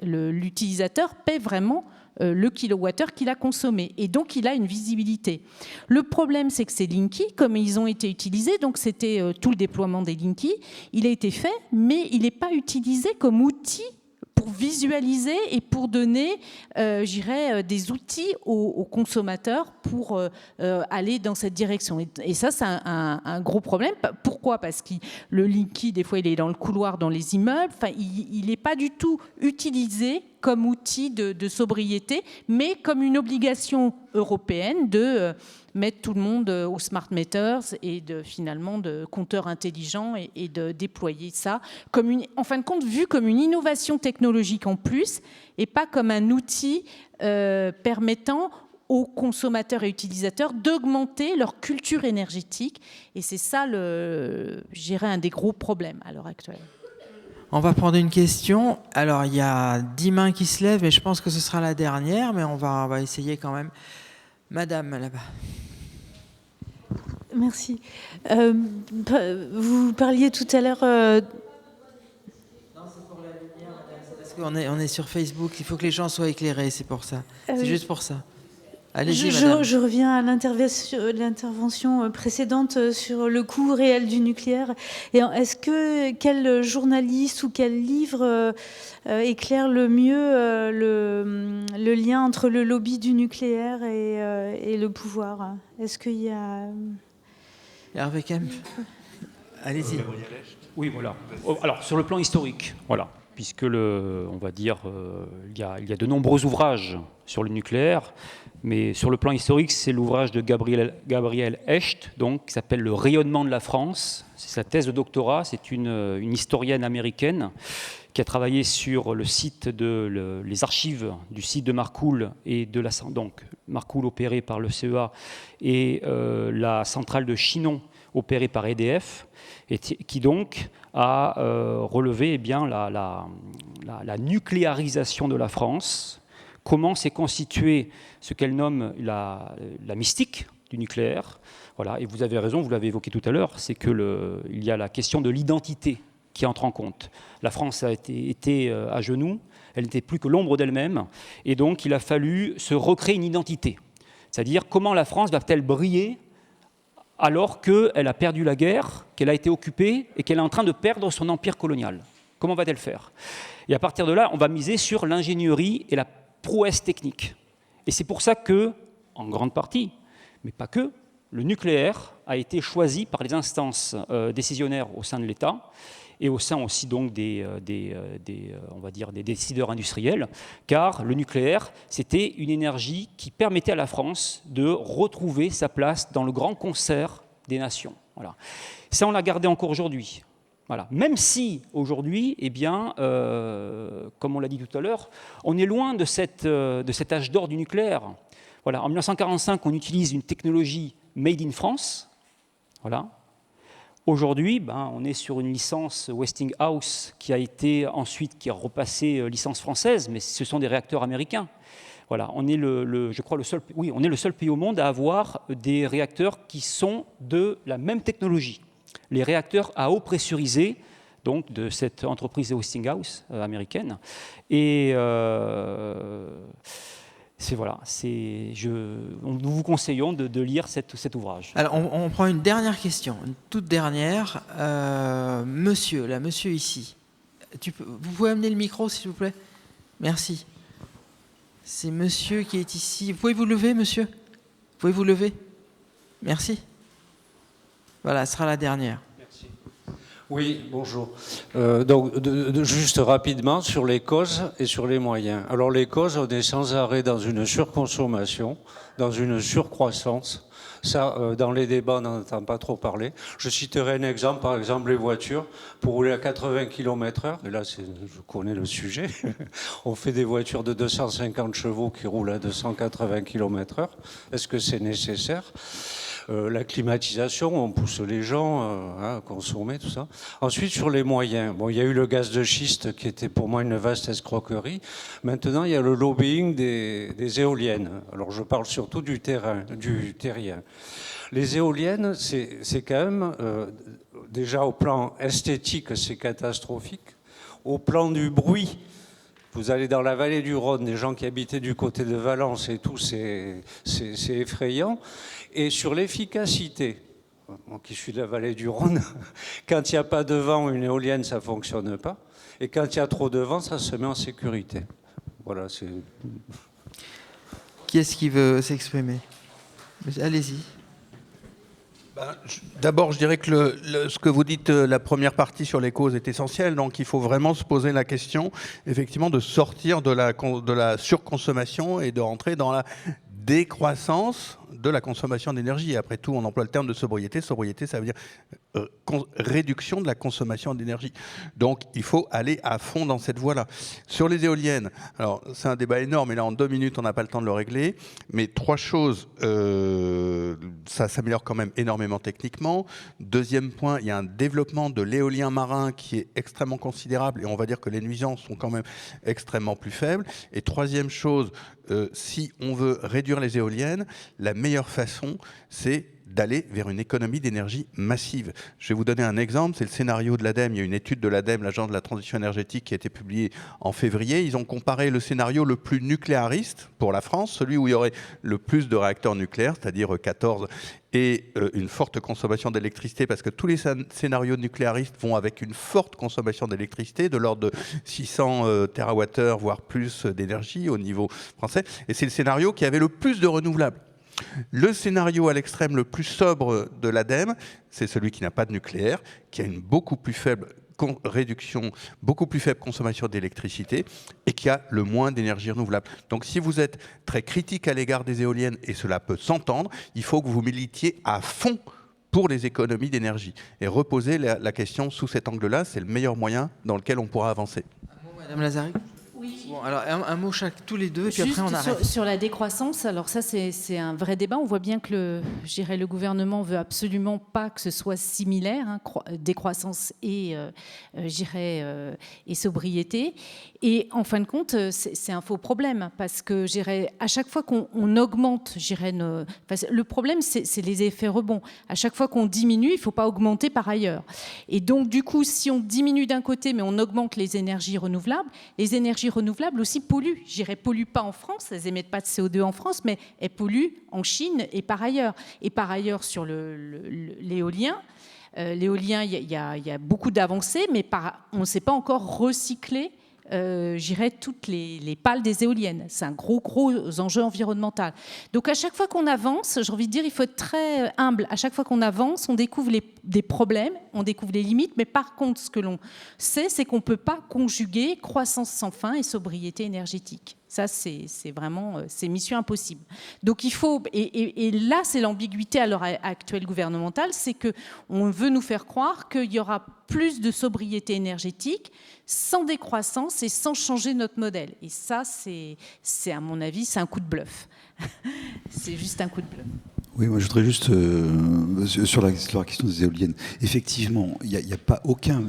l'utilisateur paie vraiment le kilowattheure qu'il a consommé, et donc il a une visibilité. Le problème, c'est que ces Linky, comme ils ont été utilisés, donc c'était tout le déploiement des Linky, il a été fait, mais il n'est pas utilisé comme outil pour visualiser et pour donner, des outils aux consommateurs pour aller dans cette direction. Et ça, c'est un gros problème. Pourquoi ? Parce que le Linky, des fois, il est dans le couloir, dans les immeubles. Enfin, il n'est pas du tout utilisé comme outil de sobriété, mais comme une obligation européenne de mettre tout le monde aux smart meters et finalement de compteurs intelligents, et de déployer ça en fin de compte, vu comme une innovation technologique en plus, et pas comme un outil permettant aux consommateurs et utilisateurs d'augmenter leur culture énergétique. Et c'est ça, je dirais, un des gros problèmes à l'heure actuelle. On va prendre une question. Alors, il y a 10 mains qui se lèvent, et je pense que ce sera la dernière, mais on va essayer quand même. Madame, là-bas. Merci. Vous parliez tout à l'heure... Non, c'est pour la lumière, madame. C'est parce qu'on est sur Facebook. Il faut que les gens soient éclairés, c'est pour ça. C'est juste pour ça. Allez-y, madame. Je reviens à l'intervention précédente sur le coût réel du nucléaire. Et quel journaliste ou quel livre éclaire le mieux le lien entre le lobby du nucléaire et le pouvoir ? Est-ce qu'il y a... Hervé Kemp. Allez-y. Oui, voilà. Alors, sur le plan historique, voilà, puisque on va dire, il y a de nombreux ouvrages sur le nucléaire, mais sur le plan historique, c'est l'ouvrage de Gabriel Hecht, donc, qui s'appelle « Le rayonnement de la France ». C'est sa thèse de doctorat. C'est une historienne américaine qui a travaillé sur le site les archives du site de Marcoule, et donc Marcoule opéré par le CEA, et la centrale de Chinon opérée par EDF, et qui donc a relevé la nucléarisation de la France comment s'est constituée ce qu'elle nomme la mystique du nucléaire. Voilà, et vous avez raison, vous l'avez évoqué tout à l'heure, c'est qu'il y a la question de l'identité qui entre en compte. La France a été à genoux, elle n'était plus que l'ombre d'elle-même, et donc il a fallu se recréer une identité. C'est-à-dire comment la France va-t-elle briller alors qu'elle a perdu la guerre, qu'elle a été occupée et qu'elle est en train de perdre son empire colonial. Comment va-t-elle faire? Et à partir de là, on va miser sur l'ingénierie et la prouesse technique. Et c'est pour ça que, en grande partie, mais pas que, le nucléaire a été choisi par les instances décisionnaires au sein de l'État et au sein aussi donc on va dire des décideurs industriels, car le nucléaire, c'était une énergie qui permettait à la France de retrouver sa place dans le grand concert des nations. Voilà. Ça, on l'a gardé encore aujourd'hui. Voilà. Même si, aujourd'hui, eh bien, comme on l'a dit tout à l'heure, on est loin de cet âge d'or du nucléaire. Voilà. En 1945, on utilise une technologie made in France. Voilà. Aujourd'hui, on est sur une licence Westinghouse qui a été ensuite repassée licence française, mais ce sont des réacteurs américains. Voilà, on est on est le seul pays au monde à avoir des réacteurs qui sont de la même technologie. Les réacteurs à eau pressurisée, donc de cette entreprise Westinghouse américaine. Et nous vous conseillons de lire cet ouvrage. Alors, on prend une dernière question, une toute dernière. Monsieur ici. Vous pouvez amener le micro, s'il vous plaît? Merci. C'est monsieur qui est ici. Vous pouvez vous lever, monsieur? Vous pouvez vous lever? Merci. Voilà, ce sera la dernière. Merci. Oui, bonjour. Juste rapidement sur les causes et sur les moyens. Alors les causes, on est sans arrêt dans une surconsommation, dans une surcroissance. Ça, dans les débats, on n'en entend pas trop parler. Je citerai un exemple, par exemple les voitures. Pour rouler à 80 km/h, et là je connais le sujet, on fait des voitures de 250 chevaux qui roulent à 280 km/h. Est-ce que c'est nécessaire ? La climatisation, on pousse les gens à consommer, tout ça. Ensuite, sur les moyens, il y a eu le gaz de schiste qui était pour moi une vaste escroquerie. Maintenant, il y a le lobbying des éoliennes. Alors, je parle surtout du terrien. Les éoliennes, c'est quand même, déjà au plan esthétique, c'est catastrophique. Au plan du bruit, vous allez dans la vallée du Rhône, des gens qui habitaient du côté de Valence et tout, c'est effrayant. Et sur l'efficacité, moi qui suis de la vallée du Rhône, quand il n'y a pas de vent, une éolienne, ça ne fonctionne pas. Et quand il y a trop de vent, ça se met en sécurité. Voilà, c'est... Qui est-ce qui veut s'exprimer? Allez-y. D'abord, je dirais que ce que vous dites, la première partie sur les causes est essentielle. Donc, il faut vraiment se poser la question, effectivement, de sortir de la surconsommation et de rentrer dans la décroissance de la consommation d'énergie. Après tout, on emploie le terme de sobriété. Sobriété, ça veut dire réduction de la consommation d'énergie. Donc, il faut aller à fond dans cette voie-là. Sur les éoliennes, alors c'est un débat énorme, et là, en 2 minutes, on n'a pas le temps de le régler. Mais 3 choses, ça s'améliore quand même énormément techniquement. Deuxième point, il y a un développement de l'éolien marin qui est extrêmement considérable, et on va dire que les nuisances sont quand même extrêmement plus faibles. Et troisième chose, si on veut réduire les éoliennes, la meilleure façon, c'est d'aller vers une économie d'énergie massive. Je vais vous donner un exemple, c'est le scénario de l'ADEME. Il y a une étude de l'ADEME, l'Agence de la transition énergétique, qui a été publiée en février. Ils ont comparé le scénario le plus nucléariste pour la France, celui où il y aurait le plus de réacteurs nucléaires, c'est-à-dire 14, et une forte consommation d'électricité, parce que tous les scénarios nucléaristes vont avec une forte consommation d'électricité, de l'ordre de 600 TWh, voire plus d'énergie au niveau français. Et c'est le scénario qui avait le plus de renouvelables. Le scénario à l'extrême le plus sobre de l'ADEME, c'est celui qui n'a pas de nucléaire, qui a une beaucoup plus faible réduction, beaucoup plus faible consommation d'électricité et qui a le moins d'énergie renouvelable. Donc si vous êtes très critique à l'égard des éoliennes, et cela peut s'entendre, il faut que vous militiez à fond pour les économies d'énergie. Et reposer la question sous cet angle-là, c'est le meilleur moyen dans lequel on pourra avancer. Madame Lazaric ? Oui, Bon, alors un mot tous les deux, et puis Juste après on arrête. sur la décroissance, alors ça c'est un vrai débat. On voit bien que le gouvernement veut absolument pas que ce soit similaire, hein, décroissance et et sobriété. Et en fin de compte, c'est un faux problème parce que à chaque fois qu'on augmente, le problème c'est les effets rebonds. À chaque fois qu'on diminue, il ne faut pas augmenter par ailleurs. Et donc du coup, si on diminue d'un côté, mais on augmente les énergies renouvelables aussi polluent. Polluent pas en France, elles émettent pas de CO2 en France, mais elles polluent en Chine et par ailleurs. Et par ailleurs, sur l'éolien, il y a beaucoup d'avancées, mais on ne sait pas encore recycler toutes les pales des éoliennes. C'est un gros enjeu environnemental. Donc à chaque fois qu'on avance, j'ai envie de dire, il faut être très humble. À chaque fois qu'on avance, on découvre des problèmes, on découvre les limites, mais par contre, ce que l'on sait, c'est qu'on ne peut pas conjuguer croissance sans fin et sobriété énergétique. Ça, c'est vraiment mission impossible. Donc il faut, et là, c'est l'ambiguïté à l'heure actuelle gouvernementale, c'est qu'on veut nous faire croire qu'il y aura plus de sobriété énergétique sans décroissance et sans changer notre modèle. Et ça, c'est à mon avis, c'est un coup de bluff. C'est juste un coup de bluff. Oui, moi je voudrais juste, sur la question des éoliennes, effectivement, il n'y a pas aucun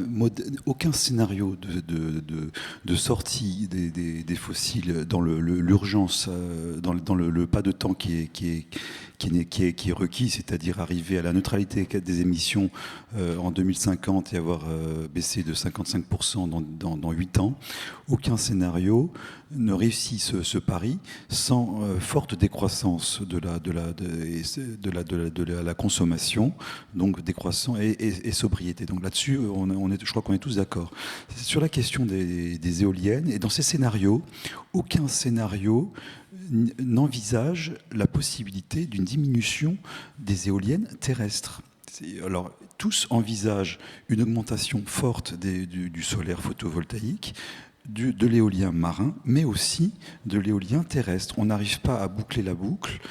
scénario de sortie des fossiles dans l'urgence, dans le pas de temps qui est requis, c'est-à-dire arriver à la neutralité des émissions en 2050 et avoir baissé de 55% dans 8 ans. Aucun scénario ne réussit ce pari sans forte décroissance de la consommation, donc décroissance et sobriété. Donc là-dessus, je crois qu'on est tous d'accord. Sur la question des éoliennes, et dans ces scénarios, aucun scénario n'envisage la possibilité d'une diminution des éoliennes terrestres. Alors, tous envisagent une augmentation forte du solaire photovoltaïque, de l'éolien marin, mais aussi de l'éolien terrestre. On n'arrive pas à boucler la boucle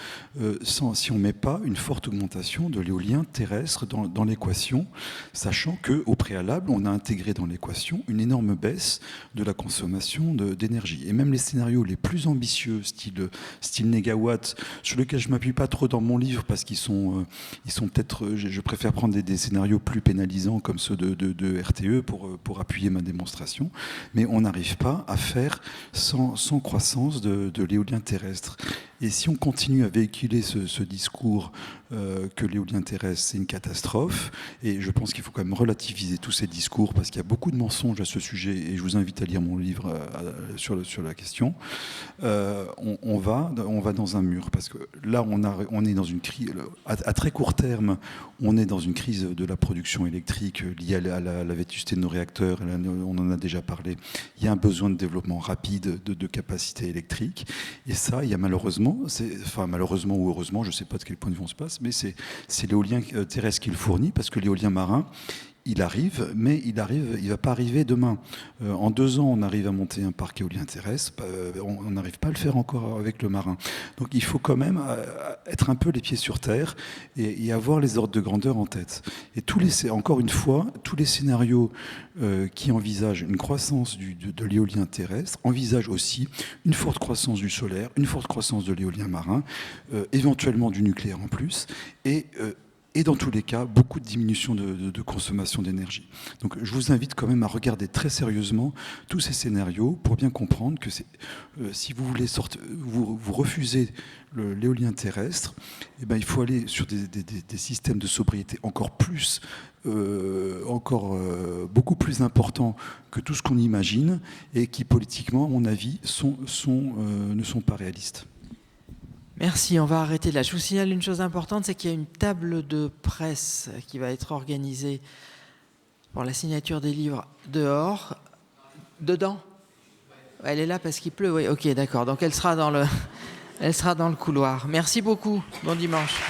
si on ne met pas une forte augmentation de l'éolien terrestre dans l'équation, sachant qu'au préalable, on a intégré dans l'équation une énorme baisse de la consommation d'énergie. Et même les scénarios les plus ambitieux, style négawatt, sur lesquels je ne m'appuie pas trop dans mon livre, parce qu'ils sont peut-être... Je préfère prendre des scénarios plus pénalisants, comme ceux de RTE, pour appuyer ma démonstration. Mais on n'arrive pas à faire sans croissance de l'éolien terrestre. Et si on continue à véhiculer ce discours que l'éolien terrestre, c'est une catastrophe, et je pense qu'il faut quand même relativiser tous ces discours, parce qu'il y a beaucoup de mensonges à ce sujet, et je vous invite à lire mon livre sur la question, on va dans un mur, parce que là, on est dans une crise, à très court terme, on est dans une crise de la production électrique liée à la vétusté de nos réacteurs, on en a déjà parlé. Il y a un besoin de développement rapide de capacité électrique, et ça, il y a malheureusement ou heureusement, je ne sais pas de quel point de vue on se passe, mais c'est l'éolien terrestre qui le fournit, parce que l'éolien marin, il arrive, mais il ne va pas arriver demain. En 2 ans, on arrive à monter un parc éolien terrestre, on n'arrive pas à le faire encore avec le marin. Donc il faut quand même être un peu les pieds sur terre et avoir les ordres de grandeur en tête. Et encore une fois, tous les scénarios qui envisagent une croissance de l'éolien terrestre envisagent aussi une forte croissance du solaire, une forte croissance de l'éolien marin, éventuellement du nucléaire en plus, et dans tous les cas, beaucoup de diminution de consommation d'énergie. Donc je vous invite quand même à regarder très sérieusement tous ces scénarios pour bien comprendre que si vous voulez vous refusez l'éolien terrestre, eh ben, il faut aller sur des systèmes de sobriété encore beaucoup plus importants que tout ce qu'on imagine et qui politiquement, à mon avis, ne sont pas réalistes. Merci, on va arrêter là. Je vous signale une chose importante, c'est qu'il y a une table de presse qui va être organisée pour la signature des livres dedans. Elle est là parce qu'il pleut, oui, ok, d'accord. Donc elle sera dans le couloir. Merci beaucoup, bon dimanche.